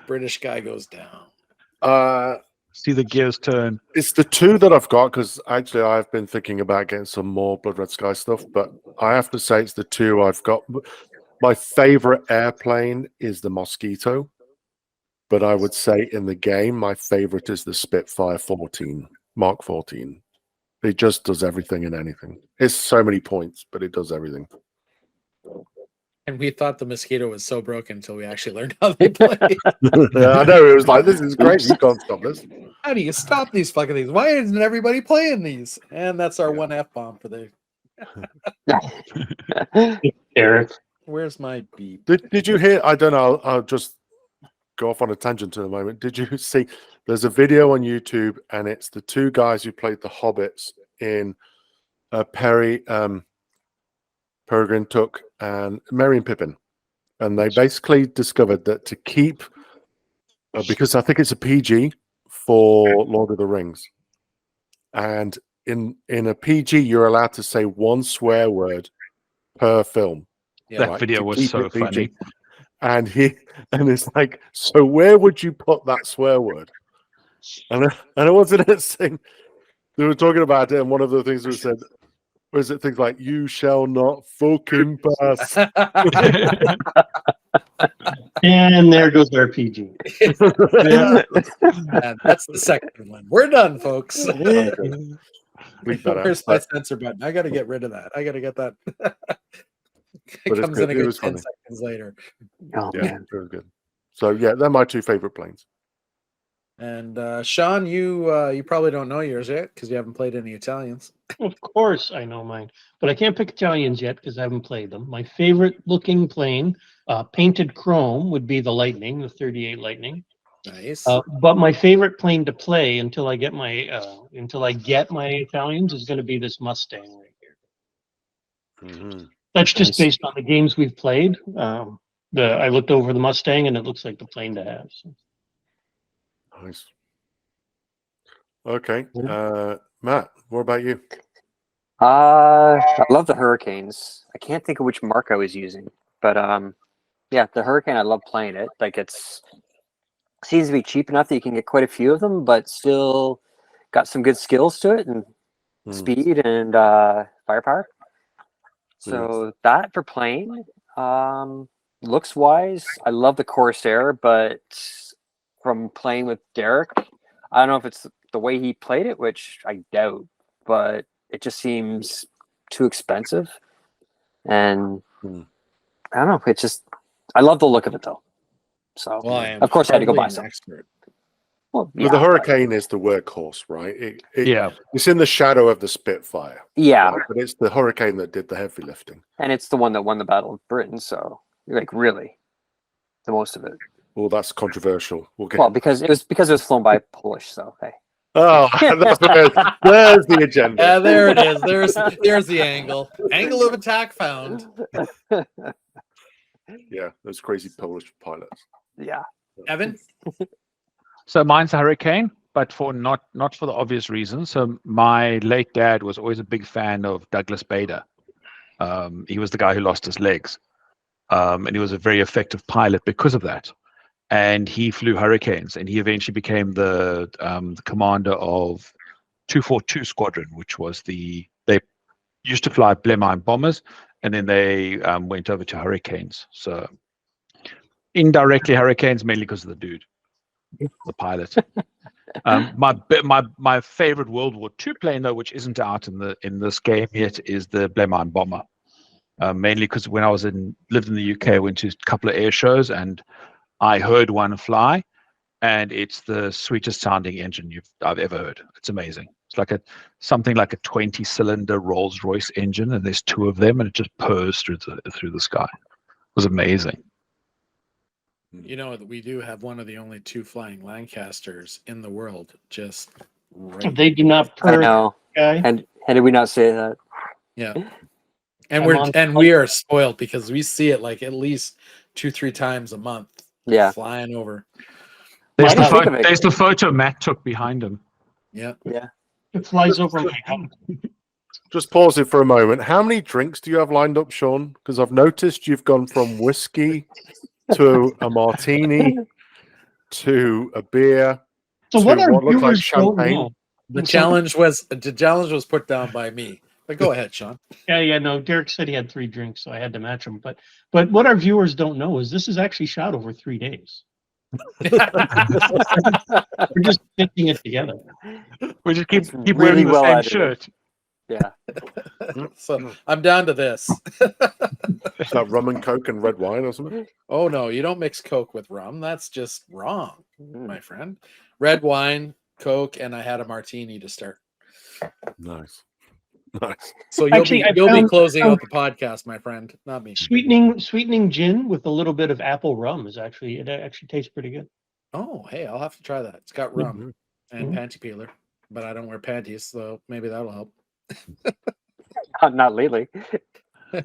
British guy goes down. See the gears turn. It's the 2 that I've got because actually I've been thinking about getting some more Blood Red Sky stuff, but I have to say it's the 2 I've got. My favorite airplane is the Mosquito, but I would say in the game my favorite is the Spitfire 14, Mark 14. It just does everything and anything. It's so many points, but it does everything. And we thought the Mosquito was so broken until we actually learned how they play. Yeah, I know. It was like, this is great. You can't stop this. How do you stop these fucking things? Why isn't everybody playing these? And that's our one F-bomb for the... Eric, Where's my beep? Did you hear? I don't know. I'll just go off on a tangent in a moment. Did you see? There's a video on YouTube, and it's the 2 guys who played the Hobbits in Peregrine Took and Merry and Pippin, and they basically discovered that to keep, because I think it's a PG for Lord of the Rings, and in a PG you're allowed to say 1 swear word per film. Yeah, That right, video to was keep so it PG. funny. And it's like, so where would you put that swear word? And it wasn't a thing. They were talking about it, and one of the things was said, was it things like "You shall not fucking pass." and there goes our PG. Yeah. And that's the second one. We're done, folks. Okay. Bleep that out. Where's my censor button? I got to get rid of that. I got to get that. It But it's comes in good. a It good was 10 funny. seconds later. Oh, Yeah, man. very good. So yeah, they're my 2 favorite planes. And Sean, you probably don't know yours yet because you haven't played any Italians. Of course, I know mine, but I can't pick Italians yet because I haven't played them. My favorite looking plane, painted chrome, would be the Lightning, the 38 Lightning. Nice. But my favorite plane to play until I get my Italians is going to be this Mustang right here. Mm-hmm. That's just Nice. based on the games we've played. I looked over the Mustang and it looks like the plane to have. So. Nice. Okay, Matt, what about you? I love the Hurricanes. I can't think of which mark I was using, but yeah, the Hurricane. I love playing it. Like seems to be cheap enough that you can get quite a few of them, but still got some good skills to it and speed and firepower. So that for playing, looks wise, I love the Corsair, but from playing with Derek, I don't know if it's the way he played it, which I doubt, but it just seems too expensive. And I don't know, it's just, I love the look of it though. So of course I had to go buy some. Well, yeah, the Hurricane is the workhorse, right? It's in the shadow of the Spitfire. Yeah. Right? But it's the Hurricane that did the heavy lifting. And it's the one that won the Battle of Britain, so like really the most of it. Well, that's controversial. Well, because it was flown by Polish, so hey. Oh, there's the agenda. Yeah, there it is. There's the angle. Angle of attack found. Yeah, those crazy Polish pilots. Yeah. Evan? So mine's a Hurricane, but for not for the obvious reasons. So my late dad was always a big fan of Douglas Bader. He was the guy who lost his legs. and he was a very effective pilot because of that. And he flew Hurricanes, and he eventually became the commander of 242 Squadron, which was they used to fly Blenheim bombers, and then they went over to Hurricanes. So indirectly Hurricanes, mainly because of the dude, the pilot. My favorite World War II plane, though, which isn't out in this game yet, is the Blenheim bomber. Mainly because when I lived in the UK, I went to a couple of air shows and I heard one fly, and it's the sweetest sounding engine I've ever heard. It's amazing. It's like something like a 20-cylinder Rolls-Royce engine, and there's two of them, and it just purrs through the sky. It was amazing. You know, we do have one of the only 2 flying Lancasters in the world. Just right. They do not I purr, know. guy. And did we not say that? Yeah. And I'm we are spoiled because we see it like at least 2-3 times a month. Yeah. Flying over. There's Think the, of it. there's the photo Matt took behind him. Yeah. Yeah. It flies over my house. Just pause it for a moment. How many drinks do you have lined up, Sean? Because I've noticed you've gone from whiskey to a martini to a beer So to what our what looks like viewers don't champagne. know. The challenge was put down by me. But go ahead, Sean. Yeah, no. Derek said he had 3 drinks, so I had to match him. But what our viewers don't know is this is actually shot over 3 days. We're just stitching it together. We just keep really wearing the well same edited. shirt. Yeah. So I'm down to this. Is that rum and coke and red wine or something? Oh no, you don't mix Coke with rum. That's just wrong, Mm. my friend. Red wine, Coke, and I had a martini to start. Nice. Nice. So you'll Actually, I be found- closing out the podcast, my friend, not me. Sweetening gin with a little bit of apple rum it actually tastes pretty good. Oh, hey, I'll have to try that. It's got rum and Mhm. panty peeler, but I don't wear panties, so maybe that'll help. Not lately. I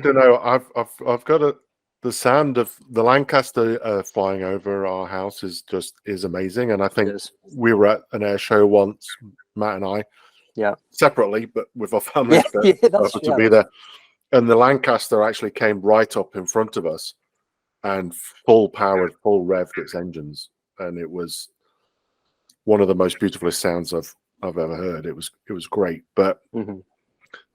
don't know. I've got the sound of the Lancaster flying over our house is amazing, and I think It is. we were at an air show once, Matt and I, Yeah. separately, but with our families, Yeah, but yeah, happened to be there. And the Lancaster actually came right up in front of us and full powered, full revved its engines, and it was one of the most beautifulest sounds I've ever heard. It was great, but Mhm.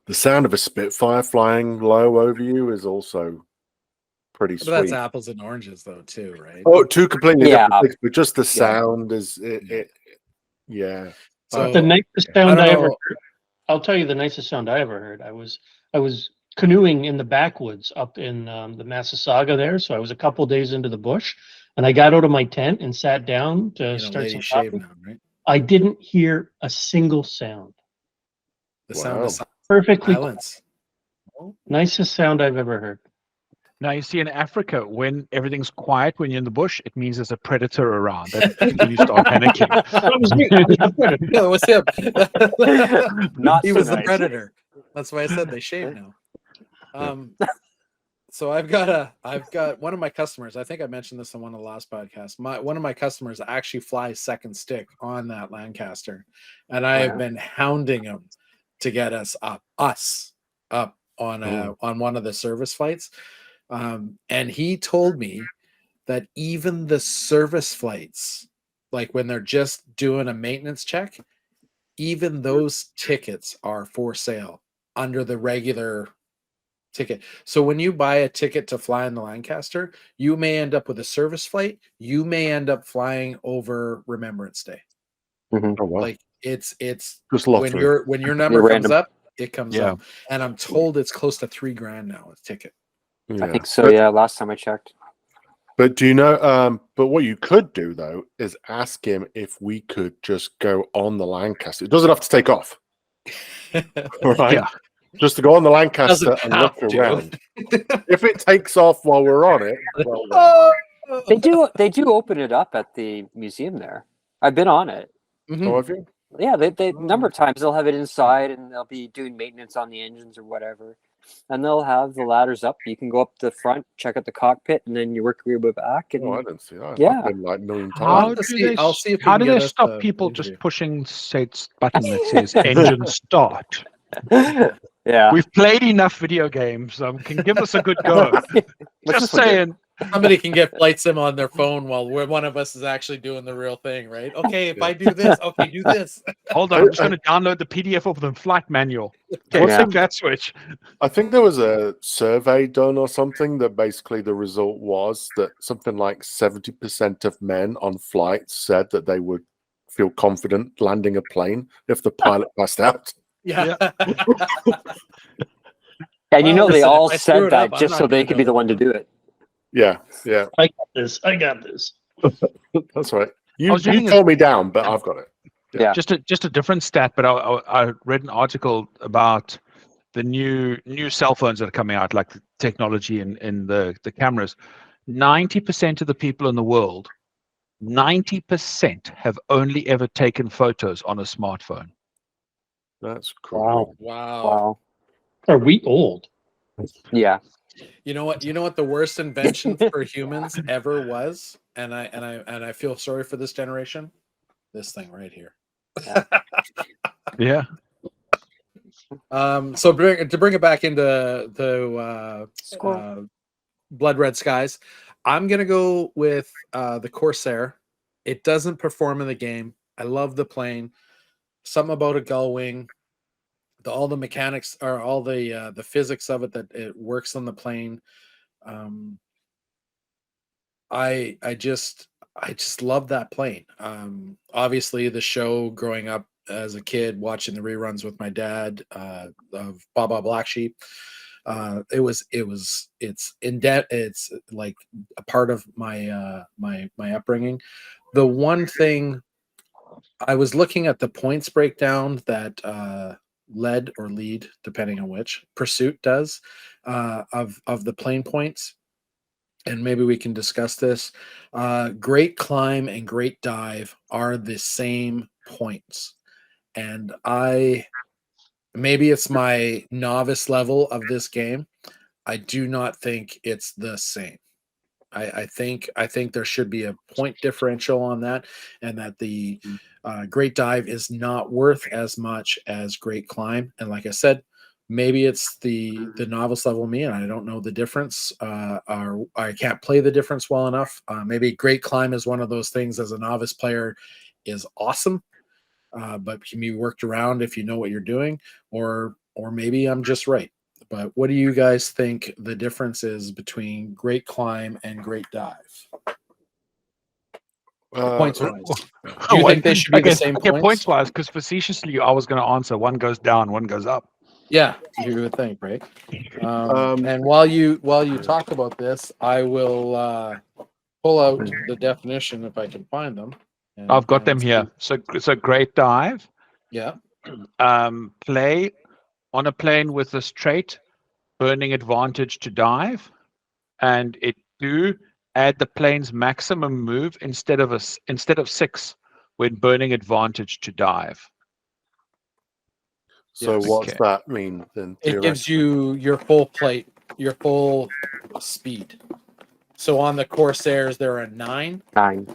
the sound of a Spitfire flying low over you is also pretty But that's sweet. apples and oranges, though, too, right? Oh, 2 completely Yeah. different things, but just the sound is yeah. So The nicest I sound don't I ever know. heard. I'll tell you the nicest sound I ever heard. I was canoeing in the backwoods up in the Massasauga there. So I was a couple days into the bush, and I got out of my tent and sat down to You know, start lady some shave coffee. now, right? I didn't hear a single sound. The sound of Perfectly silence. nicest sound I've ever heard. Now you see in Africa, when everything's quiet when you're in the bush, it means there's a predator around. That's when you start panicking. That was me. I was the predator. Yeah, it was him. Not He so was the nice. predator. That's why I said they shave now. So I've got one of my customers. I think I mentioned this on one of the last podcasts. One of my customers actually flies second stick on that Lancaster, and I have been hounding him to get us up on one of the service flights. And he told me that even the service flights, like when they're just doing a maintenance check, even those tickets are for sale under the regular ticket. So when you buy a ticket to fly in the Lancaster, you may end up with a service flight. You may end up flying over Remembrance Day. Oh, wow. Like it's Just when your number comes random. up, it comes Yeah. up. And I'm told it's close to $3,000 now a ticket. I think so. Yeah. Last time I checked. But do you know? But what you could do though is ask him if we could just go on the Lancaster. It doesn't have to take off, right? Yeah. Just to go on the Lancaster Doesn't and have look to. around. If it takes off while we're on it, well, then. They do open it up at the museum there. I've been on it. Mhm. Oh, have you? Yeah, they number of times they'll have it inside and they'll be doing maintenance on the engines or whatever. And they'll have the ladders up. You can go up the front, check out the cockpit, and then you work your way back. And Oh, I didn't see that. Yeah. I've been like a million How times. I'll see if we how can do get they us stop the people interview. just pushing say button that says engine start? Yeah. We've played enough video games. Can give us a good go. What's Just this one do? saying. Somebody can get flight sim on their phone while one of us is actually doing the real thing, right? Okay, if I do this, okay, do this. Hold on, I'm just going to download the PDF of the flight manual. Okay, What's flick the- that switch. I think there was a survey done or something that basically the result was that something like 70% of men on flights said that they would feel confident landing a plane if the pilot passed out. Yeah. And you Well, know they listen, if all I screw said it that up, I'm just not so they gonna could know be the the one to do it. Yeah, yeah, I got this. I got this. that's right. I You was reading told me down, but I've got it. Yeah. just a different stat, but I read an article about the new cell phones that are coming out, like the technology in the cameras. 90% of the people in the world, 90% have only ever taken photos on a smartphone. That's cool. Wow. Wow. Wow. Are we old? Yeah. You know what? You know what the worst invention for humans ever was? And I feel sorry for this generation. This thing right here. Yeah. So to bring it back into Squirrel. Blood Red Skies, I'm gonna go with the Corsair. It doesn't perform in the game. I love the plane. Something about a gull wing. All the mechanics or all the physics of it that it works on the plane. I just love that plane. Obviously the show growing up as a kid watching the reruns with my dad of Baba Black Sheep. It's in debt. It's like a part of my my upbringing. The one thing I was looking at the points breakdown that lead or lead, depending on which pursuit does of the plane points, and maybe we can discuss this. Great climb and great dive are the same points, and maybe it's my novice level of this game. I do not think it's the same. I think there should be a point differential on that, and that the great dive is not worth as much as great climb. And like I said, maybe it's the novice level me, and I don't know the difference, or I can't play the difference well enough. Maybe great climb is one of those things as a novice player is awesome, but can be worked around if you know what you're doing, or maybe I'm just right. But what do you guys think the difference is between great climb and great dive? Points wise. Do you think they should be the same Okay, points? points wise, because facetiously I was going to answer one goes down, one goes up. Yeah, you would think, right? And while you talk about this, I will pull out the definition if I can find them. I've got them here. So great dive. Yeah. Play on a plane with a straight burning advantage to dive, and it do add the plane's maximum move instead of 6 when burning advantage to dive. So Yes. what's Okay. that mean then? It gives you your full plate, your full speed. So on the Corsairs, there are 9. 9.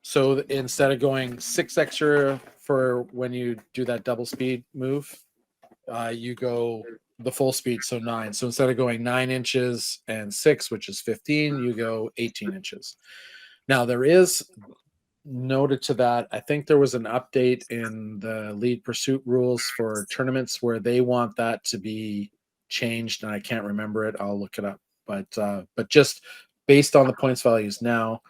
So instead of going 6 extra for when you do that double speed move, you go the full speed, so 9. So instead of going 9 inches and 6, which is 15, you go 18 inches. Now there is noted to that. I think there was an update in the lead pursuit rules for tournaments where they want that to be changed, and I can't remember it. I'll look it up. But just based on the points values now,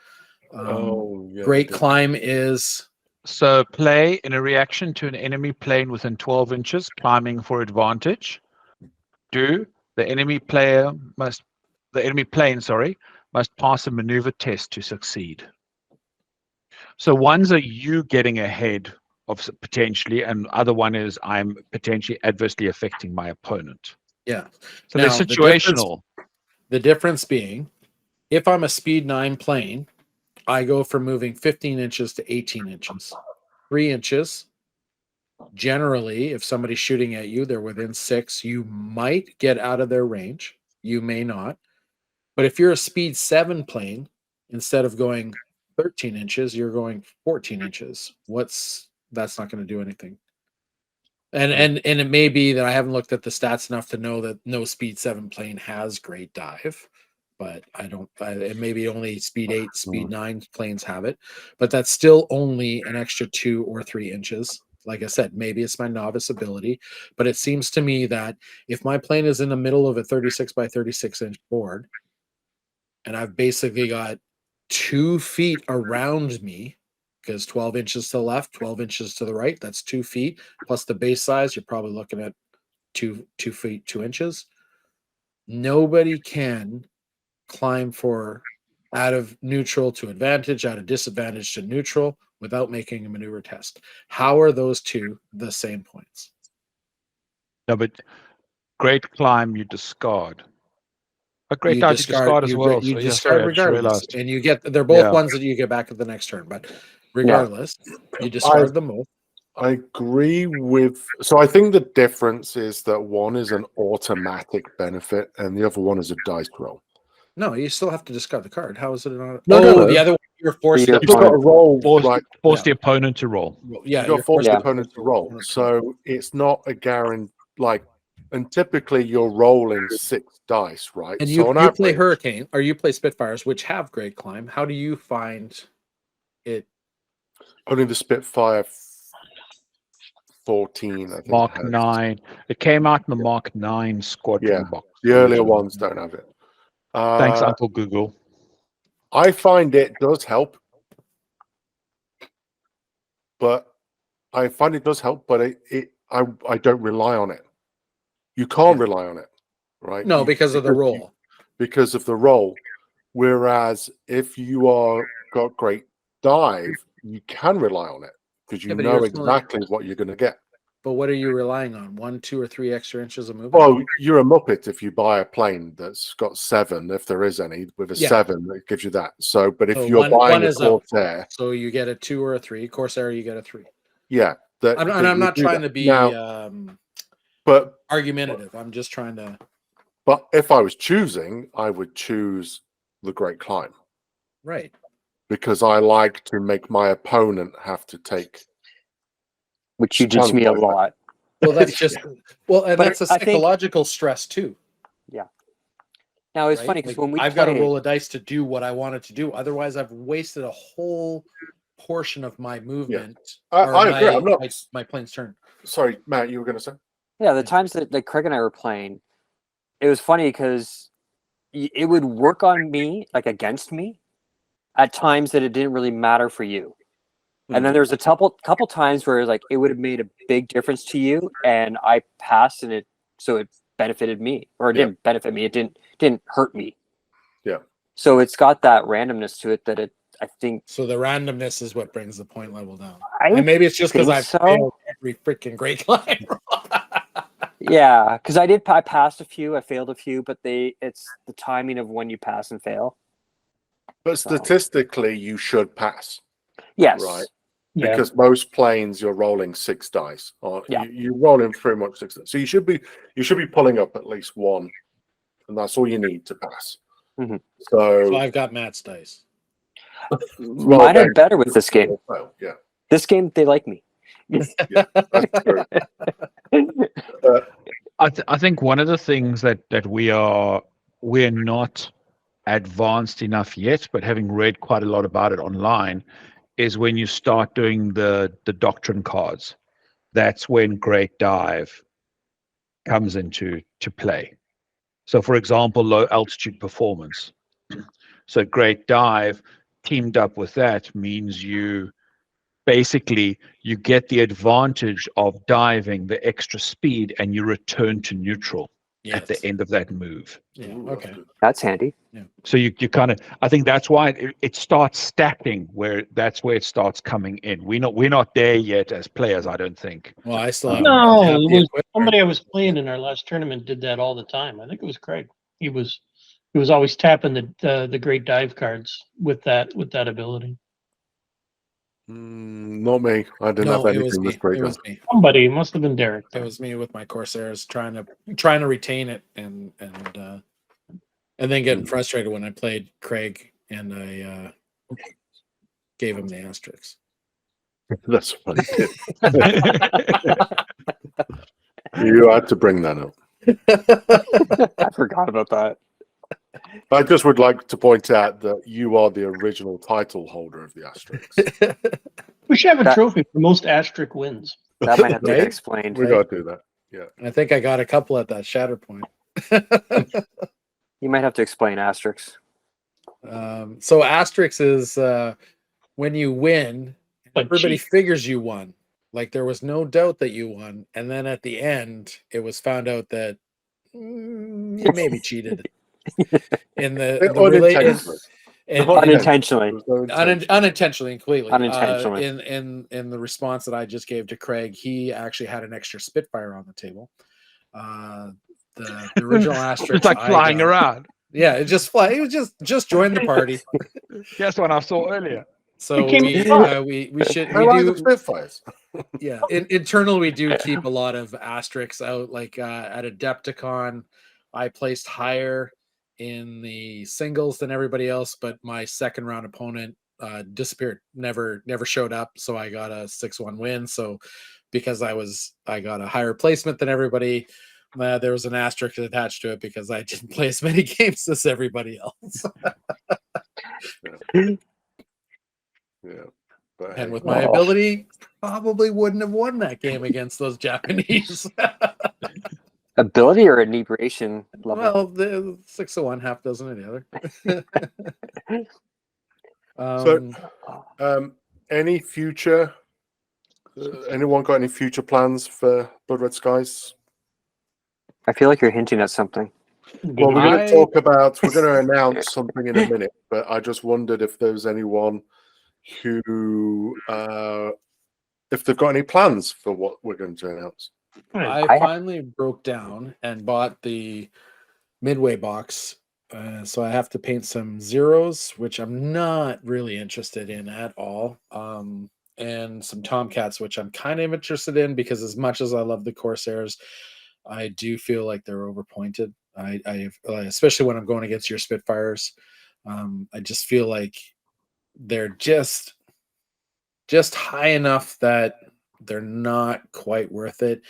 great climb is So play in a reaction to an enemy plane within 12 inches, climbing for advantage. The enemy plane must pass a maneuver test to succeed. So one's are you getting ahead of potentially, and other one is I'm potentially adversely affecting my opponent. yeah. So Now, they're situational. The difference being, if I'm a speed 9 plane, I go from moving 15 inches to 18 inches. 3 inches. Generally, if somebody's shooting at you, they're within 6. You might get out of their range. You may not. But if you're a speed 7 plane, instead of going 13 inches, you're going 14 inches. That's not going to do anything. And it may be that I haven't looked at the stats enough to know that no speed 7 plane has great dive, but it may be only speed 8, speed 9 planes have it, but that's still only an extra 2 or 3 inches. Like I said, maybe it's my novice ability, but it seems to me that if my plane is in the middle of a 36 by 36 inch board, and I've basically got 2 feet around me, because 12 inches to the left, 12 inches to the right, that's 2 feet plus the base size, you're probably looking at 2 feet 2 inches. Nobody can climb for out of neutral to advantage, out of disadvantage to neutral without making a maneuver test. How are those two the same points? No, but great climb you discard. A great dive you discard as well. You So yeah, discard sorry, I just regardless, realized. and you get they're both Yeah. ones that you get back at the next turn. But regardless, you discard them both. I agree with. So I think the difference is that one is an automatic benefit and the other one is a dice roll. No, you still have to discard the card. How is it not? No. The other one you're forced You've to You've got to roll. Force the opponent to roll. Yeah, You've got to force Yeah. the opponent to roll. So it's not a guarantee. And typically you're rolling 6 dice, right? And so you on play average, Hurricane or you play Spitfires, which have great climb. How do you find it? only the Spitfire 14, I think. Mark 9. It came out in the Mark 9 squadron Yeah. box. The earlier ones don't have it. Thanks, Uncle Google. I find it does help, but I don't rely on it. You can't rely on it, right? No, because of the roll. Because of the roll. Whereas if you got great dive, you can rely on it because you Yeah, but know you're exactly what you're going to get. But what are you relying on? 1, 2, or 3 extra inches of movement? Well, you're a muppet if you buy a plane that's got 7, if there is any, with a 7, it gives you that. So, but if So you're one buying a is up. Corsair, So you get a 2 or a 3. Corsair, you get a 3. yeah. I'm not trying to be now, but argumentative. I'm just trying to. But if I was choosing, I would choose the Great Climb. Right. Because I like to make my opponent have to take. Which you do to me a lot. Well, that's just and that's a I think- psychological stress too. Yeah. Now it's right? funny because Like, when we I've got to played- roll a dice to do what I wanted to do. Otherwise, I've wasted a whole portion of my movement. I agree. I'm not my plane's turn. Sorry, Matt, you were going to say? Yeah, the times that Craig and I were playing, it was funny because it would work on me, like against me, at times that it didn't really matter for you. And then there was a couple times where like it would have made a big difference to you, and I passed, and it benefited me, or it didn't benefit me. It didn't hurt me. Yeah. So it's got that randomness to it that I think. So the randomness is what brings the point level down. I And maybe it's just because I've so. failed every freaking Great Climb. Yeah, because I passed a few, I failed a few, but it's the timing of when you pass and fail. But statistically, you should pass. Yes. Right. Yeah. Because most planes you're rolling 6 dice, or you rolling pretty much 6 dice. So you should be pulling up at least 1, and that's all you need to pass. Mm-hmm. So I've got Matt's dice. Mine are better with this game. Yeah. This game, they like me. Yeah, that's true. I think one of the things that we're not advanced enough yet, but having read quite a lot about it online, is when you start doing the doctrine cards. That's when Great Dive comes into play. So, for example, low altitude performance. So, Great Dive teamed up with that means you get the advantage of diving the extra speed, and you return to neutral at the end of that move. Yeah. Okay. That's handy. Yeah. So you kind of, I think that's why it starts stacking, that's where it starts coming in. We're not there yet as players, I don't think. Well, I still have somebody I was playing in our last tournament did that all the time. I think it was Craig. He was always tapping the great dive cards with that ability. Not me. I didn't have anything with Great Dive. It was me. Somebody, it must have been Derek. It was me with my Corsairs trying to retain it and then getting frustrated when I played Craig and I gave him the asterisks. That's funny. You had to bring that up. I forgot about that. I just would like to point out that you are the original title holder of the Asterix. We should have a That- trophy for most asterisk wins. That might have to Right? get explained. We got to do that. Yeah. I think I got a couple at that Shatterpoint. You might have to explain asterisks. So Asterix is when you win, But everybody cheat. figures you won. Like there was no doubt that you won, and then at the end, it was found out that you maybe cheated in the Unintentionally. Unintentionally. There was no intention. unintentionally and completely. Unintentionally. In the response that I just gave to Craig, he actually had an extra Spitfire on the table. The original Asterix, It's like I flying got- around. Yeah, it just fly. It was just joined the party. Guess what I saw earlier? So It came in we should I we like the do Spitfires. yeah. Internally, we do keep a lot of asterisks out. Like at Adepticon, I placed higher in the singles than everybody else, but my second round opponent disappeared. Never showed up. So I got a 6-1 win. So because I got a higher placement than everybody. There was an asterisk attached to it because I didn't play as many games as everybody else. Yeah. But And hey, with my ability, probably wouldn't have won that game against those Japanese. Ability or inebriation level? Well, the 6-1, half dozen of the other. any future? Anyone got any future plans for Blood Red Skies? I feel like you're hinting at something. Well, we're going I- to talk about. We're going to announce something in a minute, but I just wondered if there's anyone who, if they've got any plans for what we're going to announce. I finally broke down and bought the Midway box. So I have to paint some zeros, which I'm not really interested in at all. And some Tomcats, which I'm kind of interested in because as much as I love the Corsairs, I do feel like they're overpointed. I especially when I'm going against your Spitfires. I just feel like they're just high enough that they're not quite worth it.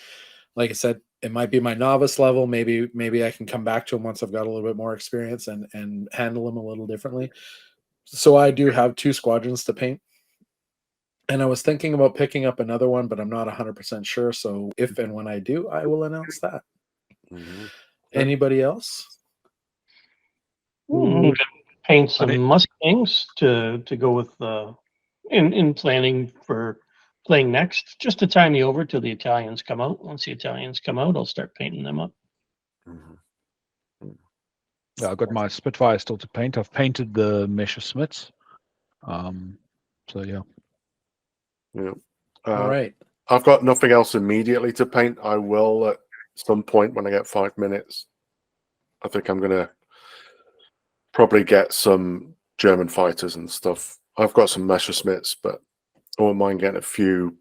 Like I said, it might be my novice level. Maybe I can come back to them once I've got a little bit more experience and handle them a little differently. So I do have 2 squadrons to paint. And I was thinking about picking up another one, but I'm not 100% sure. So if and when I do, I will announce that. Mm-hmm. Anybody else? We could paint some think- Mustangs to go with in planning for playing next, just to tie me over till the Italians come out. Once the Italians come out, I'll start painting them up. Yeah, I've got my Spitfire still to paint. I've painted the Messerschmitts. So yeah. Yeah. All right. I've got nothing else immediately to paint. I will at some point when I get 5 minutes. I think I'm going to probably get some German fighters and stuff. I've got some Messerschmitts, but I wouldn't mind getting a few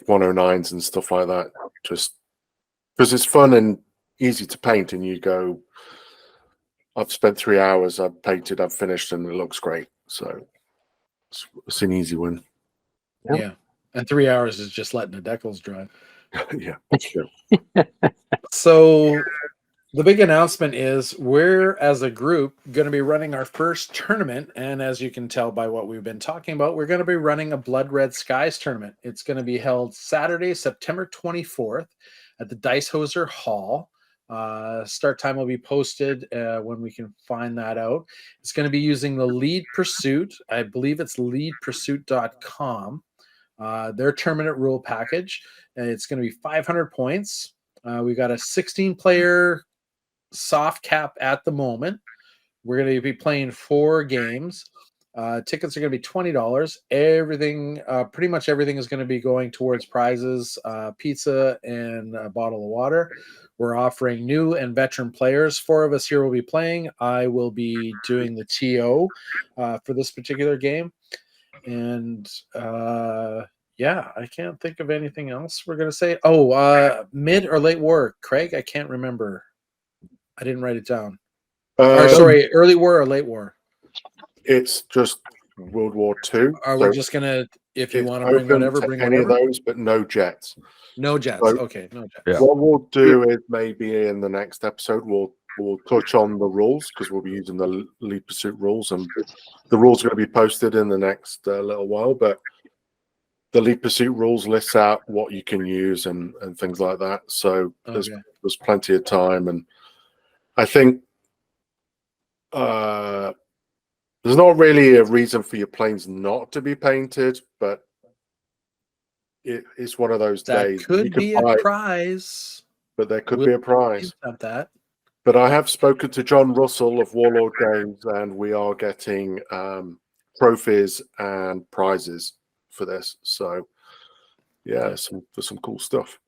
109s and stuff like that. Just because it's fun and easy to paint, and you go, I've spent 3 hours, I've painted, I've finished, and it looks great. So it's an easy win. Yep. Yeah. And 3 hours is just letting the decals dry. Yeah. So the big announcement is we're, as a group, going to be running our first tournament. And as you can tell by what we've been talking about, we're going to be running a Blood Red Skies tournament. It's going to be held Saturday, September 24th at the Dicehoser Hall. Start time will be posted when we can find that out. It's going to be using the Lead Pursuit. I believe it's leadpursuit.com. Their tournament rule package. It's going to be 500 points. We got a 16-player soft cap at the moment. We're going to be playing 4 games. Tickets are going to be $20. Everything, pretty much everything is going to be going towards prizes, pizza, and a bottle of water. We're offering new and veteran players. 4 of us here will be playing. I will be doing the TO for this particular game. And yeah, I can't think of anything else we're going to say. Oh, mid or late war, Craig? I can't remember. I didn't write it down. Or sorry, early war or late war? It's just World War II. Are we just gonna If you It's want to bring open whatever, to bring any whatever. of those, but no jets. No jets. So- Okay, no jets. Yeah. What we'll do is maybe in the next episode we'll touch on the rules because we'll be using the Lead Pursuit rules, and the rules are going to be posted in the next little while. But the Lead Pursuit rules lists out what you can use and things like that. So there's plenty of time, and I think there's not really a reason for your planes not to be painted, but it's one of those That days you could can be a buy it, prize. but there could We'll be a prize. About that. But I have spoken to John Russell of Warlord Games, and we are getting trophies and prizes for this. So, yeah, there's some cool stuff.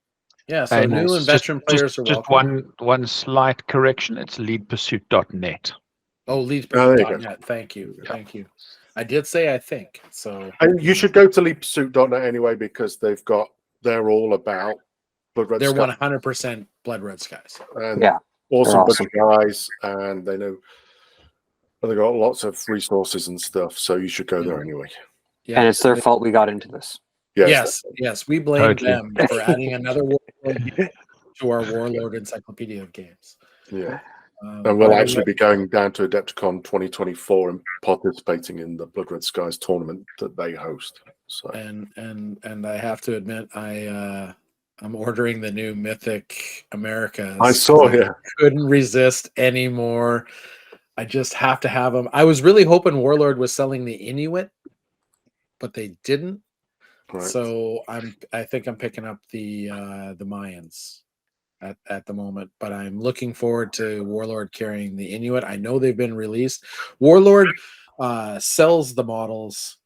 Yeah, so And new and veteran players are just welcome. one slight correction. It's leadpursuit.net. Oh, there you go. leadpursuit.net. Thank you. Yeah. Thank you. I did say I think. So And you should go to leadpursuit.net anyway because they're all about Blood Red they're Sky 100% Blood Red Skies. and Yeah, awesome bunch awesome. of guys, and they got lots of resources and stuff. So you should go there anyway. Yeah. And it's their fault we got into this. Yes. We blame Totally. them for adding another warlord game to our Warlord Encyclopedia of Games. Yeah. And But we'll I actually know- be going down to Adepticon 2024 and participating in the Blood Red Skies tournament that they host. So and I have to admit I'm ordering the new Mythic Americas. I saw, yeah. Couldn't resist anymore. I just have to have them. I was really hoping Warlord was selling the Inuit, but they didn't. Right. So I think I'm picking up the Mayans at the moment, but I'm looking forward to Warlord carrying the Inuit. I know they've been released. Warlord sells the models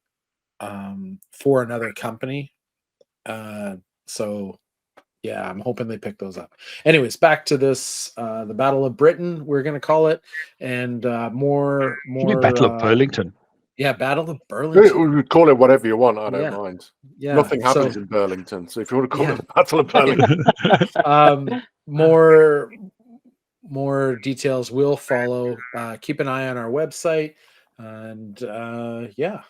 for another company. So yeah, I'm hoping they pick those up. Anyways, back to this the Battle of Britain, we're gonna call it, and more Battle of Burlington. Yeah, Battle of Burlington. We call it whatever you want. I don't Yeah. mind. Yeah, Nothing happens so in Burlington. So if you want to call Yeah. it the Battle of Burlington, more details will follow. Keep an eye on our website, and yeah.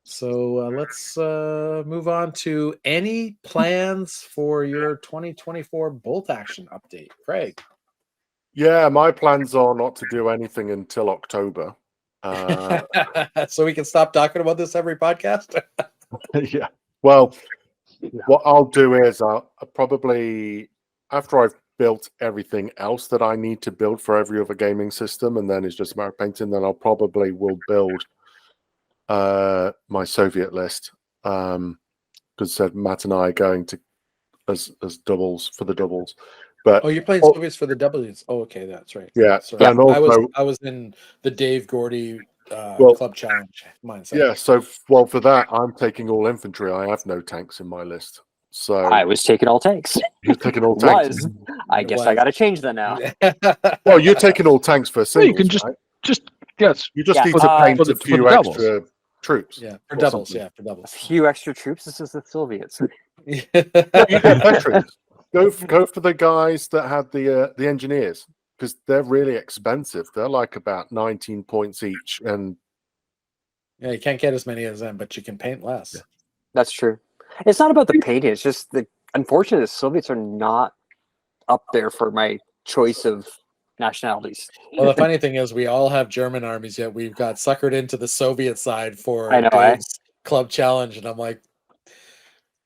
So let's move on to any plans for your 2024 bolt action update, Craig. yeah, my plans are not to do anything until October. So we can stop talking about this every podcast. Yeah. Well, what I'll do is I'll probably, after I've built everything else that I need to build for every other gaming system, and then it's just a matter of painting, then I'll probably will build my Soviet list. Because Matt and I are going to as doubles for the doubles. But Oh, you're playing Soviets for the W's. Oh, okay, that's right. yeah, Sorry. and also I was in the Dave Gordy Well, Club Challenge mindset. yeah. So for that, I'm taking all infantry. I have no tanks in my list. So I was taking all tanks. you're taking all tanks. Was. I It guess was. I got to change that now. Well, you're taking all tanks for Well, singles, you can just right? yes. You just Yeah, need to paint for the a few doubles. extra troops. Yeah, for or doubles. something. Yeah, for A doubles. few extra troops. This is the Soviets. You get veterans. Go for the guys that had the engineers because they're really expensive. They're like about 19 points each, and Yeah, you can't get as many as them, but you can paint less. That's true. It's not about the painting. It's just the unfortunately the Soviets are not up there for my choice of nationalities. Well, the funny thing is, we all have German armies, yet we've got suckered into the Soviet side for I know, eh? Dave's club challenge, and I'm like,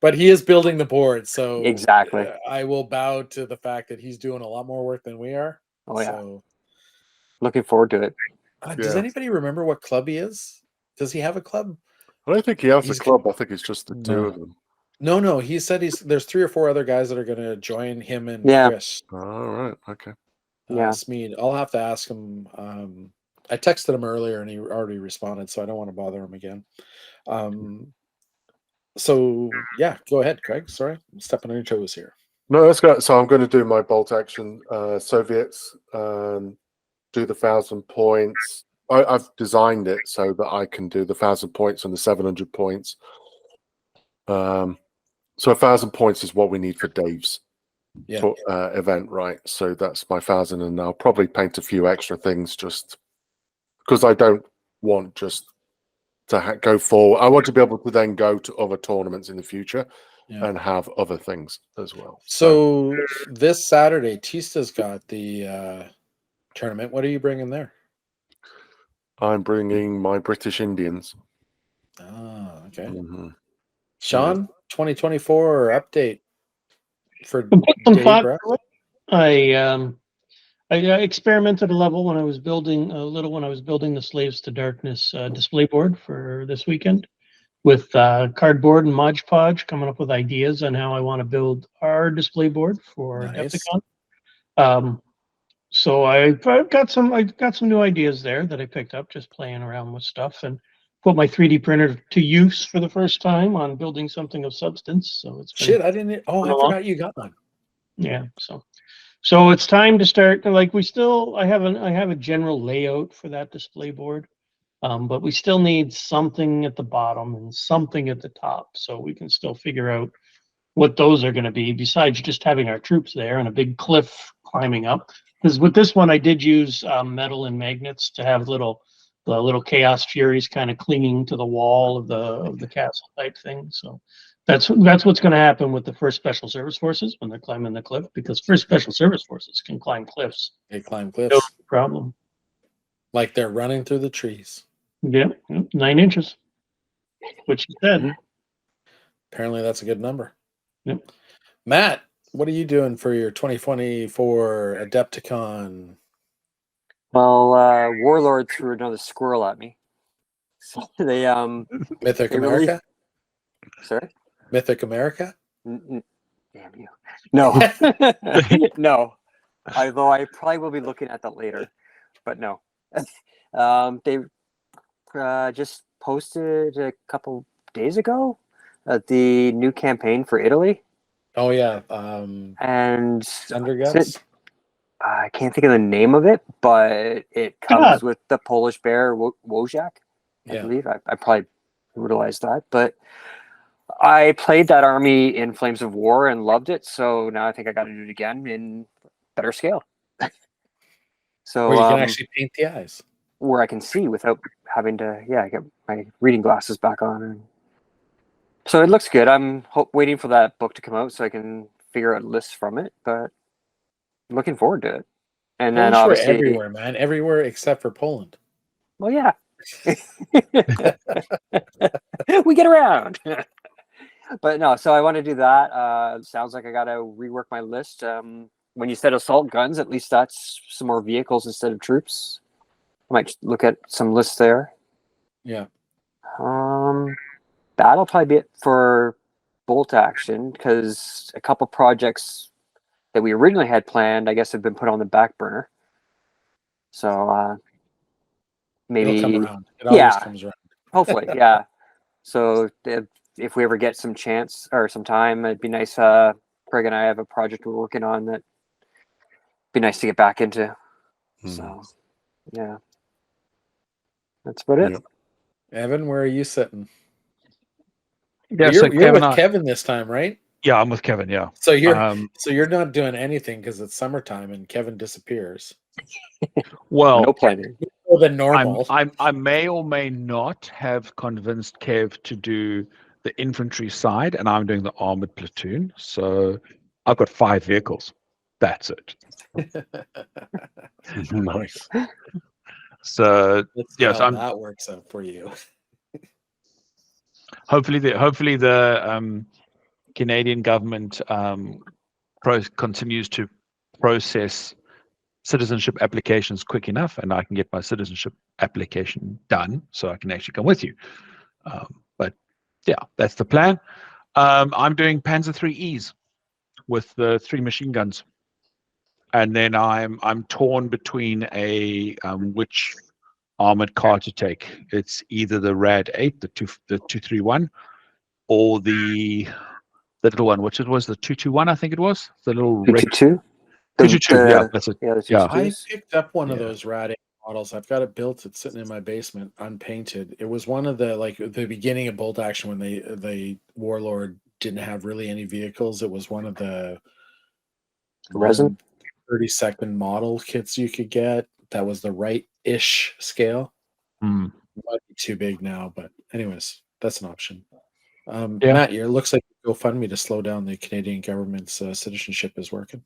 but he is building the board, so Exactly. I will bow to the fact that he's doing a lot more work than we are. Oh yeah. So, Looking forward to it. does Yeah. anybody remember what club he is? Does he have a club? I don't think he has He's- a club. I think it's just the two No. of them. No. He said there's 3 or 4 other guys that are going to join him and Yeah. Chris. All right. Okay. Yeah. Smeed. I'll have to ask him. I texted him earlier and he already responded, so I don't want to bother him again. So yeah, go ahead, Craig. Sorry, I'm stepping on your toes here. No, that's good. So I'm going to do my bolt action Soviets, do the 1,000 points. I've designed it so that I can do the 1,000 points and the 700 points. So 1,000 points is what we need for Dave's event, right? So that's my 1,000, and I'll probably paint a few extra things just because I don't want just to go forward. I want to be able to then go to other tournaments in the future Yeah. and have other things as well. So this Saturday, Tista's got the tournament. What are you bringing there? I'm bringing my British Indians. Oh, okay. Mhm. Sean, 2024 update for I put some Dave thought Brett? to it. I experimented a little when I was building the Slaves to Darkness display board for this weekend with cardboard and Mod Podge, coming up with ideas on how I want to build our display board for Nice. Adepticon. So I've got some new ideas there that I picked up just playing around with stuff, and put my 3D printer to use for the first time on building something of substance. So it's been Shit, I didn't. Oh, I along. forgot you got one. Yeah, so it's time to start. Like I have a general layout for that display board, but we still need something at the bottom and something at the top, so we can still figure out what those are going to be. Besides just having our troops there and a big cliff climbing up, because with this one I did use metal and magnets to have the little chaos furies kind of clinging to the wall of the castle type thing. So that's what's going to happen with the first special service forces when they're climbing the cliff, because first special service forces can climb cliffs, They climb no cliffs problem. like they're running through the trees. Yeah, 9 inches, which you said. Apparently, that's a good number. Yep. Matt, what are you doing for your 2024 Adepticon? Well, Warlord threw another squirrel at me. So they Mythic They America? sorry? Mythic America? Damn you. No. No. Although I probably will be looking at that later. But no. They just posted a couple days ago the new campaign for Italy. Oh, yeah. And Thunderguts? I can't think of the name of it, but it comes God. with the Polish bear Wojak, I Yeah. believe. I probably brutalized that, but I played that army in Flames of War and loved it, so now I think I got to do it again in better scale. So Where you can actually paint the eyes. where I can see without having to, get my reading glasses back on. And so it looks good. I'm waiting for that book to come out so I can figure out lists from it, but I'm looking forward to it. And then Polish were obviously, everywhere, man. Everywhere except for Poland. well, yeah, we get around. But no, so I want to do that. Sounds like I got to rework my list. When you said assault guns, at least that's some more vehicles instead of troops. I might look at some lists there. Yeah. That'll probably be it for bolt action, because a couple projects that we originally had planned, I guess, have been put on the back burner. So maybe It'll come around. It always comes around. hopefully, yeah. So if we ever get some chance or some time, it'd be nice. Craig and I have a project we're working on that be nice to get back into. So yeah, that's about it. Yep. Evan, where are you sitting? Yeah, You're so Kevin, with Kevin this time, right? yeah, I'm with Kevin. Yeah. So you're not doing anything because it's summertime and Kevin disappears. Well, No planning. More than normal. I may or may not have convinced Kev to do the infantry side, and I'm doing the armored platoon. So I've got 5 vehicles. That's it. Nice. So Let's see yes, how that works out for you. hopefully the Canadian government continues to process citizenship applications quick enough, and I can get my citizenship application done, so I can actually come with you. But yeah, that's the plan. I'm doing Panzer III's with the 3 machine guns, and then I'm torn between which armored car to take. It's either the Rad 8, the 231, or the little one, which it was the 221, I think it was the little red 222. 222. Yeah, that's it. Yeah, the Yeah. 222s. I picked up one of Yeah. those Rad 8 models. I've got it built. It's sitting in my basement, unpainted. It was one of the beginning of bolt action when they Warlord didn't have really any vehicles. It was one of the Resin? 1/32 model kits you could get. That was the right-ish scale. Mm. It might be too big now, but anyways, that's an option. Yeah. Matt, it looks like GoFundMe to slow down the Canadian government's citizenship is working.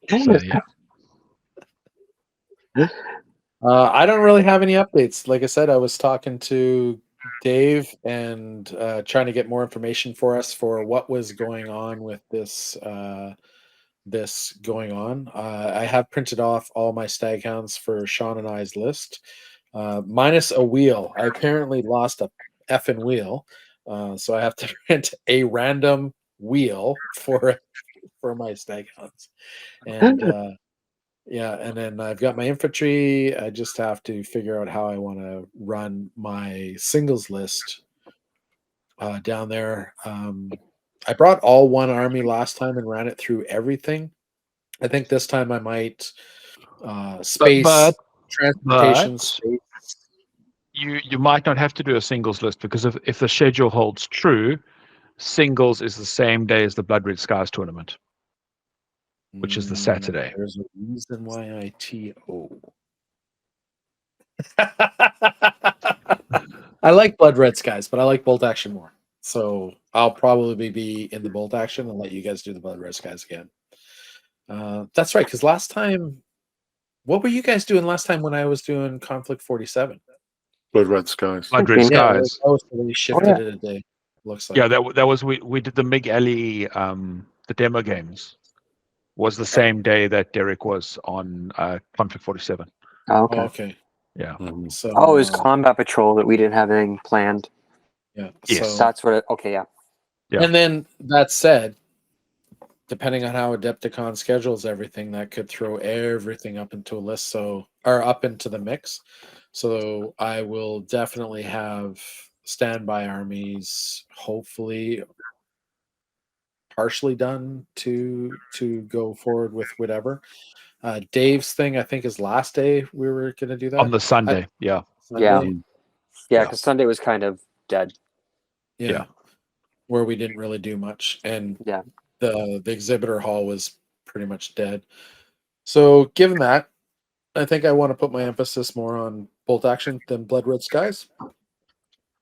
So, yeah. I don't really have any updates. Like I said, I was talking to Dave and trying to get more information for us for what was going on with this going on. I have printed off all my stag hounds for Sean and I's list, minus a wheel. I apparently lost a effing wheel, so I have to print a random wheel for my stag hounds, and yeah, and then I've got my infantry. I just have to figure out how I want to run my singles list down there. I brought all one army last time and ran it through everything. I think this time I might space but transportation space. you might not have to do a singles list, because if the schedule holds true, singles is the same day as the Blood Red Skies tournament, which is the Saturday. There's a reason why I TO. I like Blood Red Skies, but I like Bolt Action more. So I'll probably be in the Bolt Action and let you guys do the Blood Red Skies again. That's right, because last time, what were you guys doing last time when I was doing Conflict 47? Blood Red Skies. Blood Red Okay. Yeah, Skies. that was we shifted yeah. it a day. Looks like. Yeah, that was we did the Mig Alley, the demo games was the same day that Derek was on Conflict 47. Oh, okay. Oh, okay. Yeah. Mhm. So Oh, it was Combat Patrol that we didn't have anything planned. yeah. Yes. So, That's what. Okay, yeah. Yeah. and then that said, depending on how Adepticon schedules everything, that could throw everything up into a list. So, or up into the mix. So I will definitely have standby armies, hopefully partially done to go forward with whatever. Dave's thing, I think, is last day we were going to do that On the Sunday. Yeah. Sunday. Yeah. Mhm. Yeah, Yeah. because Sunday was kind of dead. Yeah, where we didn't really do much, and Yeah. the exhibitor hall was pretty much dead. So, given that, I think I want to put my emphasis more on Bolt Action than Blood Red Skies.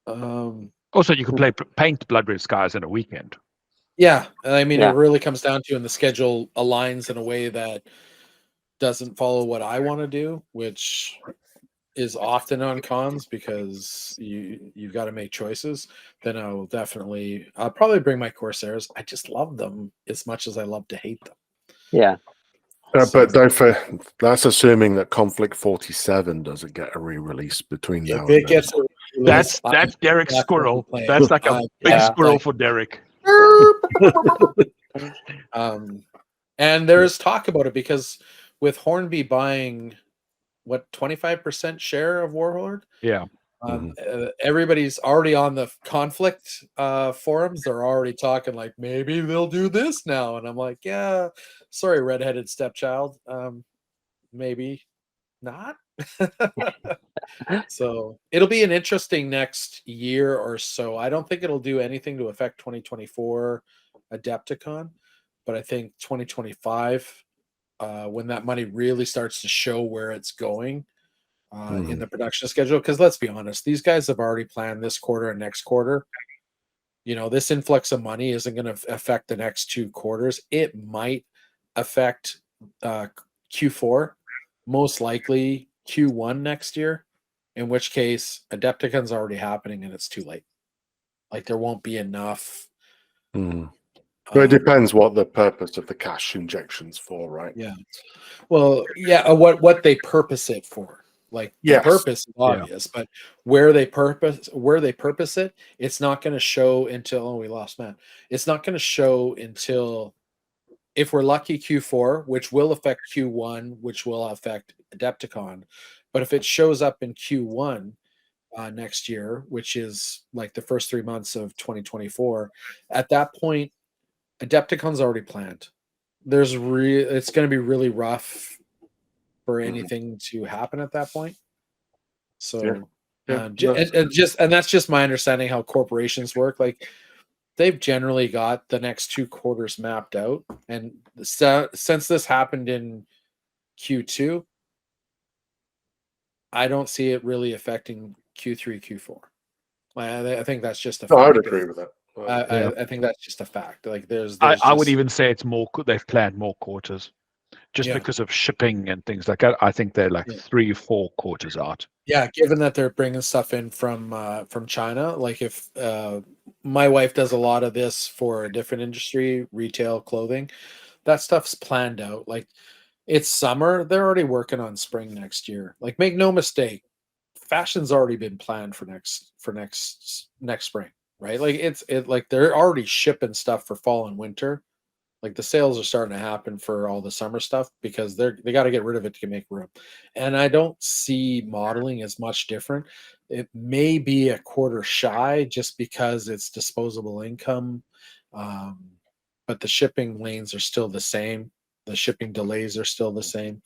Also, you could paint Blood Red Skies in a weekend. Yeah, I mean, Yeah. it really comes down to, and the schedule aligns in a way that doesn't follow what I want to do, which is often on cons because you've got to make choices. Then I'll probably bring my Corsairs. I just love them as much as I love to hate them. Yeah. But that's assuming that Conflict 47 doesn't get a re-release between now If and it then. gets a release, That's Derek's that's what squirrel. I'm playing. That's like a big yeah. squirrel for Derek. And there's talk about it because with Hornby buying what 25% share of Warlord, Yeah. everybody's already on the conflict forums. They're already talking like maybe they'll do this now, and I'm like, yeah, sorry, redheaded stepchild, maybe not. So it'll be an interesting next year or so. I don't think it'll do anything to affect 2024 Adepticon, but I think 2025, when that money really starts to show where it's going in the production schedule, because let's be honest, these guys have already planned this quarter and next quarter. You know, this influx of money isn't going to affect the next 2 quarters. It might affect Q4, most likely Q1 next year, in which case Adepticon's already happening and it's too late. Like there won't be enough. Well, it depends what the purpose of the cash injection's for, right? Yeah. Well, yeah, what they purpose it for. Like the Yes. purpose is obvious, but where they purpose it, it's not going to show until we lost Matt. It's not going to show until, if we're lucky, Q4, which will affect Q1, which will affect Adepticon. But if it shows up in Q1 next year, which is like the first 3 months of 2024, at that point, Adepticon's already planned. It's going to be really rough for anything to happen at that point. So, and that's just my understanding how corporations work. Like they've generally got the next 2 quarters mapped out, and since this happened in Q2, I don't see it really affecting Q3, Q4. I think that's just a No, I would fact. agree with that. I think that's just a fact. Like there's I would just- even say it's more. They've planned more quarters, just Yeah. because of shipping and things like that. I think they're like Yeah. 3-4 quarters out. Yeah, given that they're bringing stuff in from China, like if my wife does a lot of this for a different industry, retail, clothing, that stuff's planned out. Like it's summer, they're already working on spring next year. Like make no mistake, fashion's already been planned for next spring, right? Like like they're already shipping stuff for fall and winter. Like the sales are starting to happen for all the summer stuff because they got to get rid of it to make room. And I don't see modeling as much different. It may be a quarter shy just because it's disposable income. Um, but the shipping lanes are still the same. The shipping delays are still the same.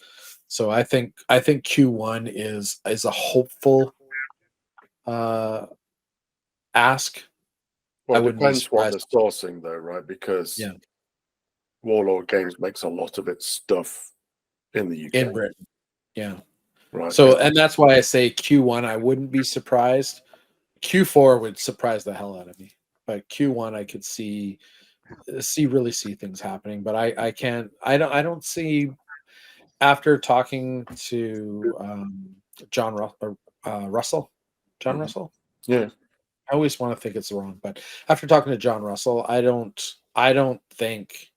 So I think Q1 is a hopeful ask. Well, I it wouldn't be depends what they're surprised. sourcing, though, right? Because Yeah. Warlord Games makes a lot of its stuff in the UK, In Britain. Yeah. right? So, and that's why I say Q1, I wouldn't be surprised. Q4 would surprise the hell out of me, but Q1, I could really see things happening. But I can't. I don't see. After talking to John Russell, John Mhm. Russell. Yeah. I always want to think it's wrong, but after talking to John Russell, I don't think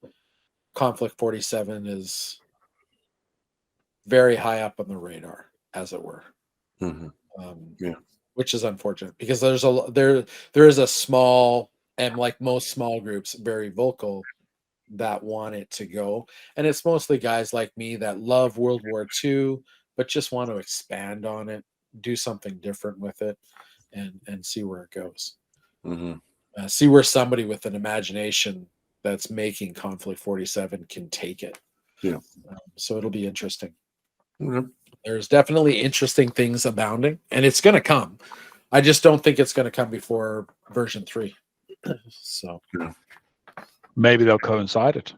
Conflict 47 is very high up on the radar, as it were. Mhm. Yeah. Which is unfortunate because there is a small, and like most small groups, very vocal that want it to go, and it's mostly guys like me that love World War II but just want to expand on it, do something different with it, and see where it goes. Mhm. See where somebody with an imagination that's making Conflict 47 can take it. Yeah. So it'll be interesting. Okay. There's definitely interesting things abounding, and it's going to come. I just don't think it's going to come before version 3. So Maybe they'll coincide it.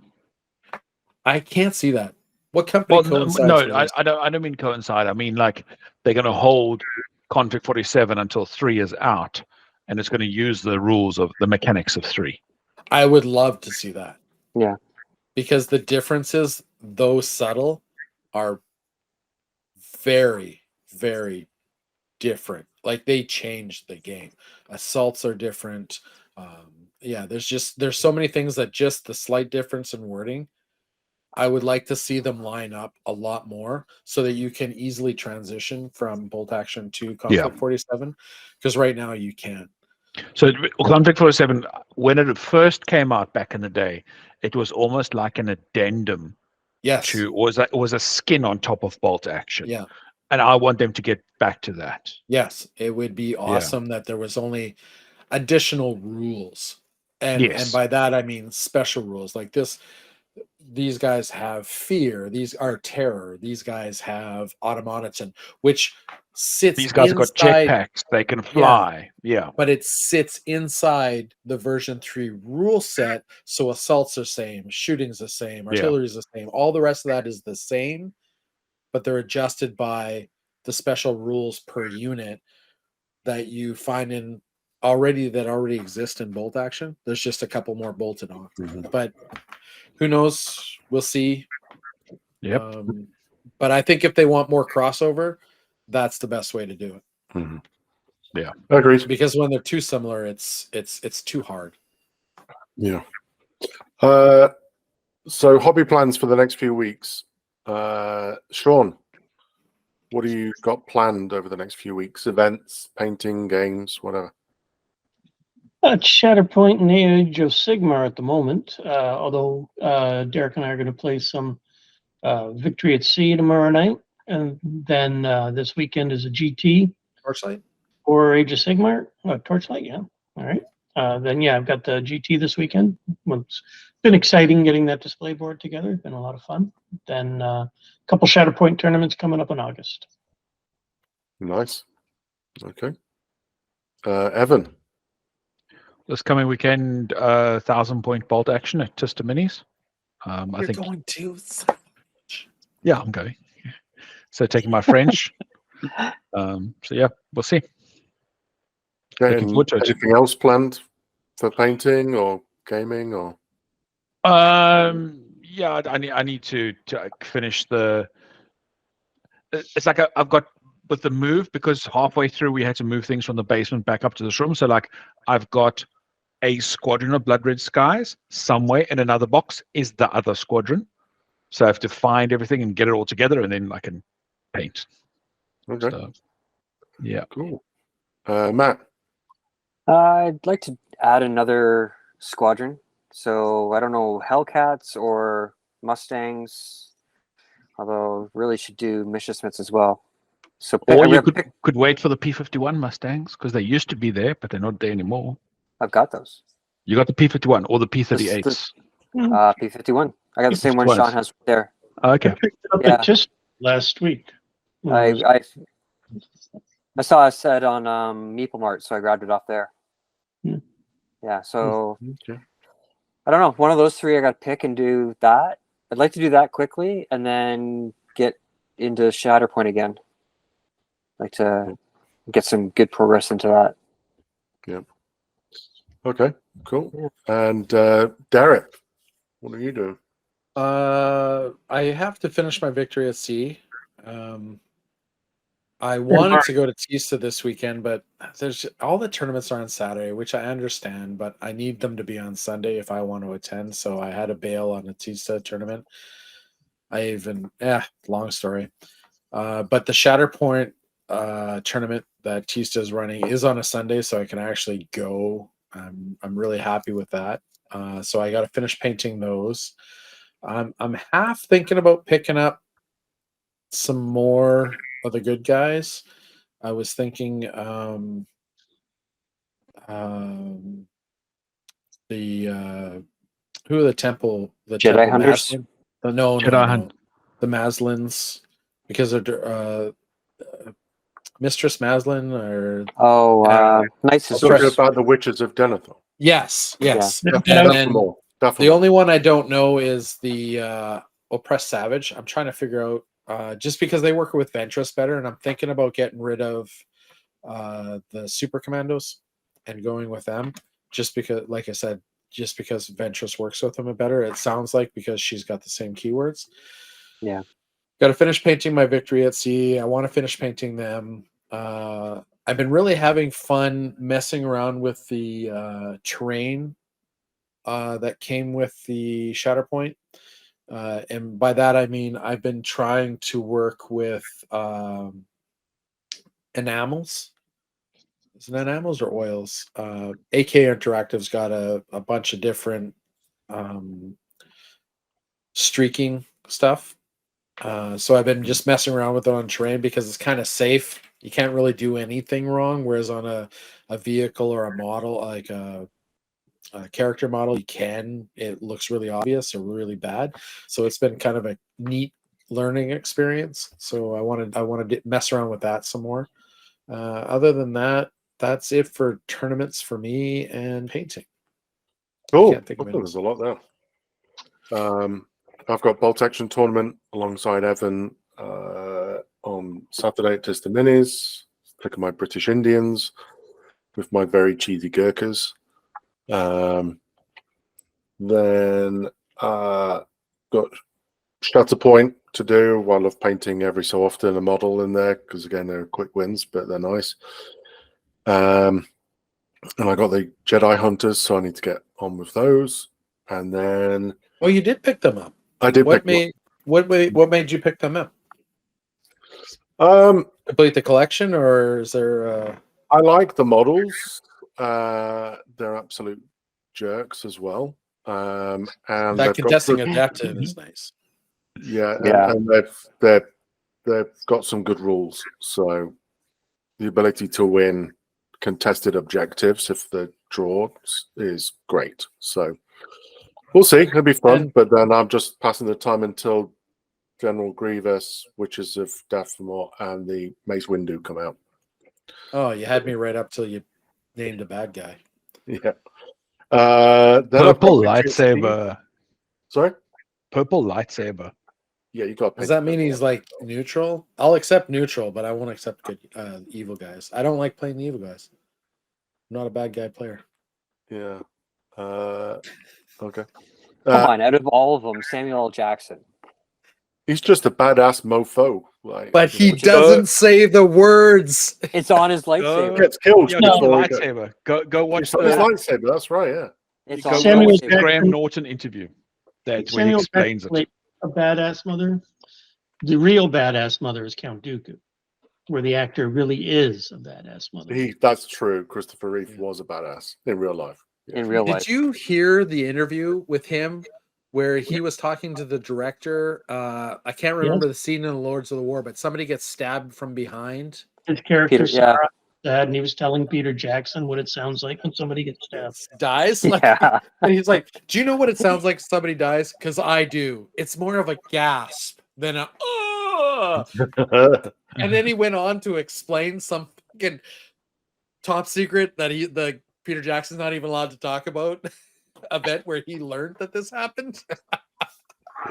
I can't see that. What company coincides no, with this? I don't mean coincide. I mean like they're going to hold Conflict 47 until 3 is out, and it's going to use the rules of the mechanics of 3. I would love to see that. Yeah. Because the differences, though subtle, are very, very different. Like they changed the game. Assaults are different. Yeah, there's so many things that just the slight difference in wording. I would like to see them line up a lot more so that you can easily transition from bolt action to Conflict 47. Because right now you can't. So Conflict 47, when it first came out back in the day, it was almost like an addendum Yes. to was a skin on top of bolt action. Yeah. And I want them to get back to that. Yes. It would be awesome that there was only additional rules. And by that I mean special rules like this. These guys have fear. These are terror. These guys have automaton, which sits. These guys inside, have got jetpacks. They can fly. Yeah. But it sits inside the version 3 rule set. So assaults are same, shooting's the same, artillery is the same. All the rest of that is the same, but they're adjusted by the special rules per unit that you find that already exist in bolt action. There's just a couple more bolted on, but who knows? We'll see. Yep. But I think if they want more crossover, that's the best way to do it. Yeah, agreed. Because when they're too similar, it's too hard. Yeah. So hobby plans for the next few weeks. Sean, what do you got planned over the next few weeks? Events, painting, games, whatever. Shatterpoint and Age of Sigmar at the moment. Although Derek and I are going to play some Victory at Sea tomorrow night, and then this weekend is a GT Torchlight or Age of Sigmar. Torchlight, yeah. All right. Then I've got the GT this weekend. It's been exciting getting that display board together. It's been a lot of fun. Then a couple Shatterpoint tournaments coming up in August. Nice. Okay. Evan. This coming weekend, 1,000-point bolt action at Tista Minis. I think. Going to. Yeah, I'm going. So taking my French. So yeah, we'll see. Looking And forward to it. anything else planned for painting or gaming or? Yeah, I need to finish the. It's like I've got with the move, because halfway through we had to move things from the basement back up to this room. So like I've got a squadron of Blood Red Skies somewhere in another box is the other squadron. So I have to find everything and get it all together, and then I can paint. Okay, So, yeah. cool. Matt. I'd like to add another squadron. So I don't know, Hellcats or Mustangs. Although really should do Mission Smiths as well. So Or I'm you gonna pick. could wait for the P-51 Mustangs, because they used to be there, but they're not there anymore. I've got those. You got the P-51 or the This is P-38s? P51. I got the same one P-51s. Sean has there. Okay. I picked it up Yeah. at just last week. when I was- I saw a set on Meeple Mart, so I grabbed it off there. Hmm. Yeah, so Okay. I don't know. One of those three I got to pick and do that. I'd like to do that quickly and then get into Shatterpoint again. Like to get some good progress into that. Okay, cool. And Derek, what are you doing? I have to finish my victory at sea. I wanted to go to Tista this weekend, but there's all the tournaments are on Saturday, which I understand, but I need them to be on Sunday if I want to attend. So I had to bail on the Tista tournament. Long story. But the Shatterpoint tournament that Tista is running is on a Sunday, so I can actually go. I'm really happy with that. So I got to finish painting those. I'm half thinking about picking up some more of the good guys. I was thinking the who are the temple Jedi temple Hunters? Maslin? No, Jedi the Maslins, because they're Mistress Maslin or Knights of I'll Talking try- Zeus. about the Witches of Denethor. yes. Yeah. And Yeah. then Duffamore. the only one I don't know is the Oppressed Savage. I'm trying to figure out just because they work with Ventress better, and I'm thinking about getting rid of the Super Commandos and going with them. Just because, like I said, just because Ventress works with them better. It sounds like because she's got the same keywords. Yeah. Got to finish painting my victory at sea. I want to finish painting them. I've been really having fun messing around with the terrain that came with the Shatterpoint. And by that, I mean, I've been trying to work with enamels. Is it enamels or oils? AK Interactive's got a bunch of different streaking stuff. So I've been just messing around with it on terrain because it's kind of safe. You can't really do anything wrong. Whereas on a vehicle or a model, like a character model, you can. It looks really obvious or really bad. So it's been kind of a neat learning experience. So I wanted to mess around with that some more. Other than that, that's it for tournaments for me and painting. Cool. Can't think of There's a lot there. I've got Bolt Action Tournament alongside Evan on Saturday at Tista Minis. Look at my British Indians with my very cheesy Gurkhas. Then got Shatterpoint to do while I'm painting every so often a model in there because again they're quick wins but they're nice. And I got the Jedi Hunters, so I need to get on with those. And then you did pick them up. I did What pick made you pick them up? them. Complete the collection, or is there? I like the models. They're absolute jerks as well. And That contesting adaptive is nice. Yeah, Yeah. and they've got some good rules. So the ability to win contested objectives if the draw is great. So we'll see. It'll be fun. And- but then I'm just passing the time until General Grievous, Witches of Dathomir, and the Mace Windu come out. Oh, you had me right up till you named a bad guy. Yeah. Then I've Purple got Victory at Sea. lightsaber. Sorry? Purple lightsaber. Yeah, you got. Does that mean he's like neutral? I'll accept neutral, but I won't accept good evil guys. I don't like playing the evil guys. I'm not a bad guy player. Yeah. Okay. Come on, out of all of them, Samuel L. Jackson. He's just a badass mofo. Like, But he Which is- doesn't say the words. It's on his lightsaber. gets killed Yeah, just the before he goes. lightsaber. Go watch It's on his the lightsaber. That's right. Yeah. It's go on his Samuel watch the lightsaber. Graham Jackson- Norton interview. That's where he Samuel explains Jackson it. played a badass mother. The real badass mother is Count Dooku, where the actor really is a badass mother. That's true. Christopher Reeve was a badass in real life. In real Did life. you hear the interview with him where he was talking to the director? I can't remember the scene in the Lords of the War, but somebody gets stabbed from behind. His character Peter, yeah. Sarah said, and he was telling Peter Jackson what it sounds like when somebody gets stabbed. Dies. Like, Yeah. and he's like, "Do you know what it sounds like? Somebody dies? Because I do. It's more of a gasp than a." And then he went on to explain some fucking top secret that the Peter Jackson's not even allowed to talk about. Event where he learned that this happened.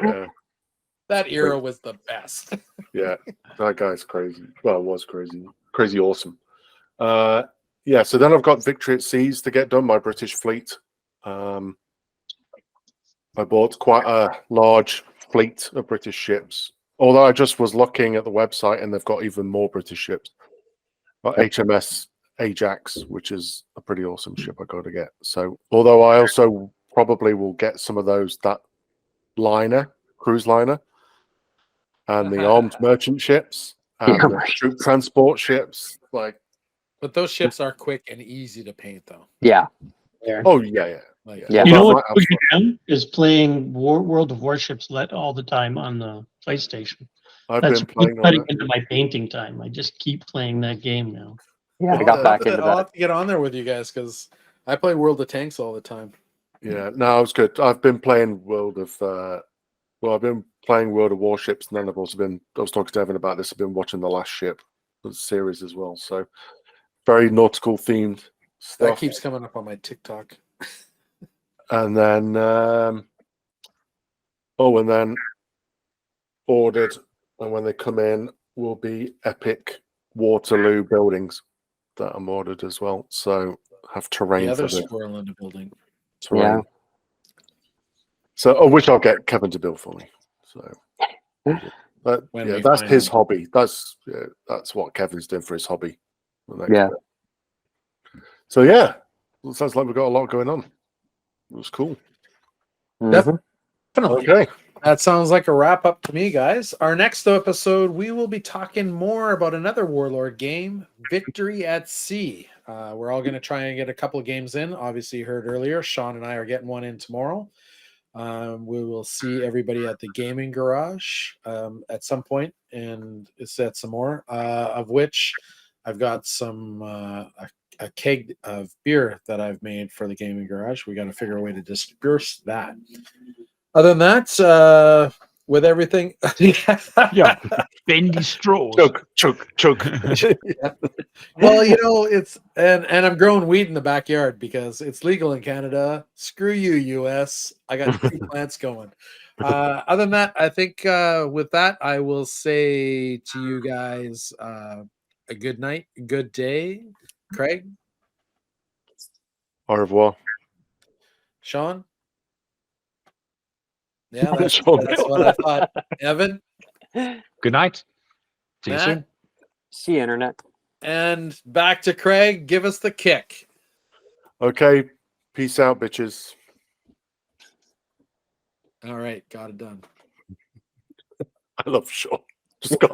Yeah. That era was the best. Yeah. That guy's crazy. Well, was crazy. Crazy awesome. Yeah. So then I've got Victory at Seas to get done. My British fleet. I bought quite a large fleet of British ships. Although I just was looking at the website and they've got even more British ships. HMS Ajax, which is a pretty awesome ship I got to get. So, although I also probably will get some of that cruise liner, and the armed merchant ships, and Yeah, the troop transport ships. Like, But those ships are quick and easy to paint, though. Yeah. oh yeah. Like, Yeah. You know Although what I we am is playing World of Warships all the time on the PlayStation. I've That's been playing on cutting it. into my painting time. I just keep playing that game now. Yeah, I got back into I'll that. have to get on there with you guys because I play World of Tanks all the time. Yeah, no, it was good. I've been playing I've been playing World of Warships, and then I was talking to Evan about this. I've been watching The Last Ship, the series as well. So very nautical themed stuff. That keeps coming up on my TikTok. And then and then ordered, and when they come in will be epic Waterloo buildings that I'm ordered as well. So have terrain The for other the squirrel in the building. terrain. Yeah. So which I'll get Kevin to build for me. So but When yeah, we that's find his him. hobby. That's what Kevin's doing for his hobby. the next Yeah. bit. So yeah, well, it sounds like we've got a lot going on. It was cool. Mhm. Definitely. Okay. That sounds like a wrap up to me, guys. Our next episode, we will be talking more about another Warlord game, Victory at Sea. We're all going to try and get a couple of games in. Obviously, you heard earlier, Sean and I are getting one in tomorrow. We will see everybody at the gaming garage at some point and set some more, of which I've got some a keg of beer that I've made for the gaming garage. We got to figure a way to disperse that. Other than that, with everything, Yeah, bendy straws. Chug. well, you know, it's and I'm growing weed in the backyard because it's legal in Canada. Screw you, US. I got 2 plants going. Other than that, I think with that, I will say to you guys a good night, good day. Craig, Au revoir. Sean. Yeah, that's Sean. what I thought. Evan, Good night. See you Matt, soon. See you, internet. and back to Craig. Give us the kick. Okay. Peace out, bitches. All right, got it done. I love Sean. Just go.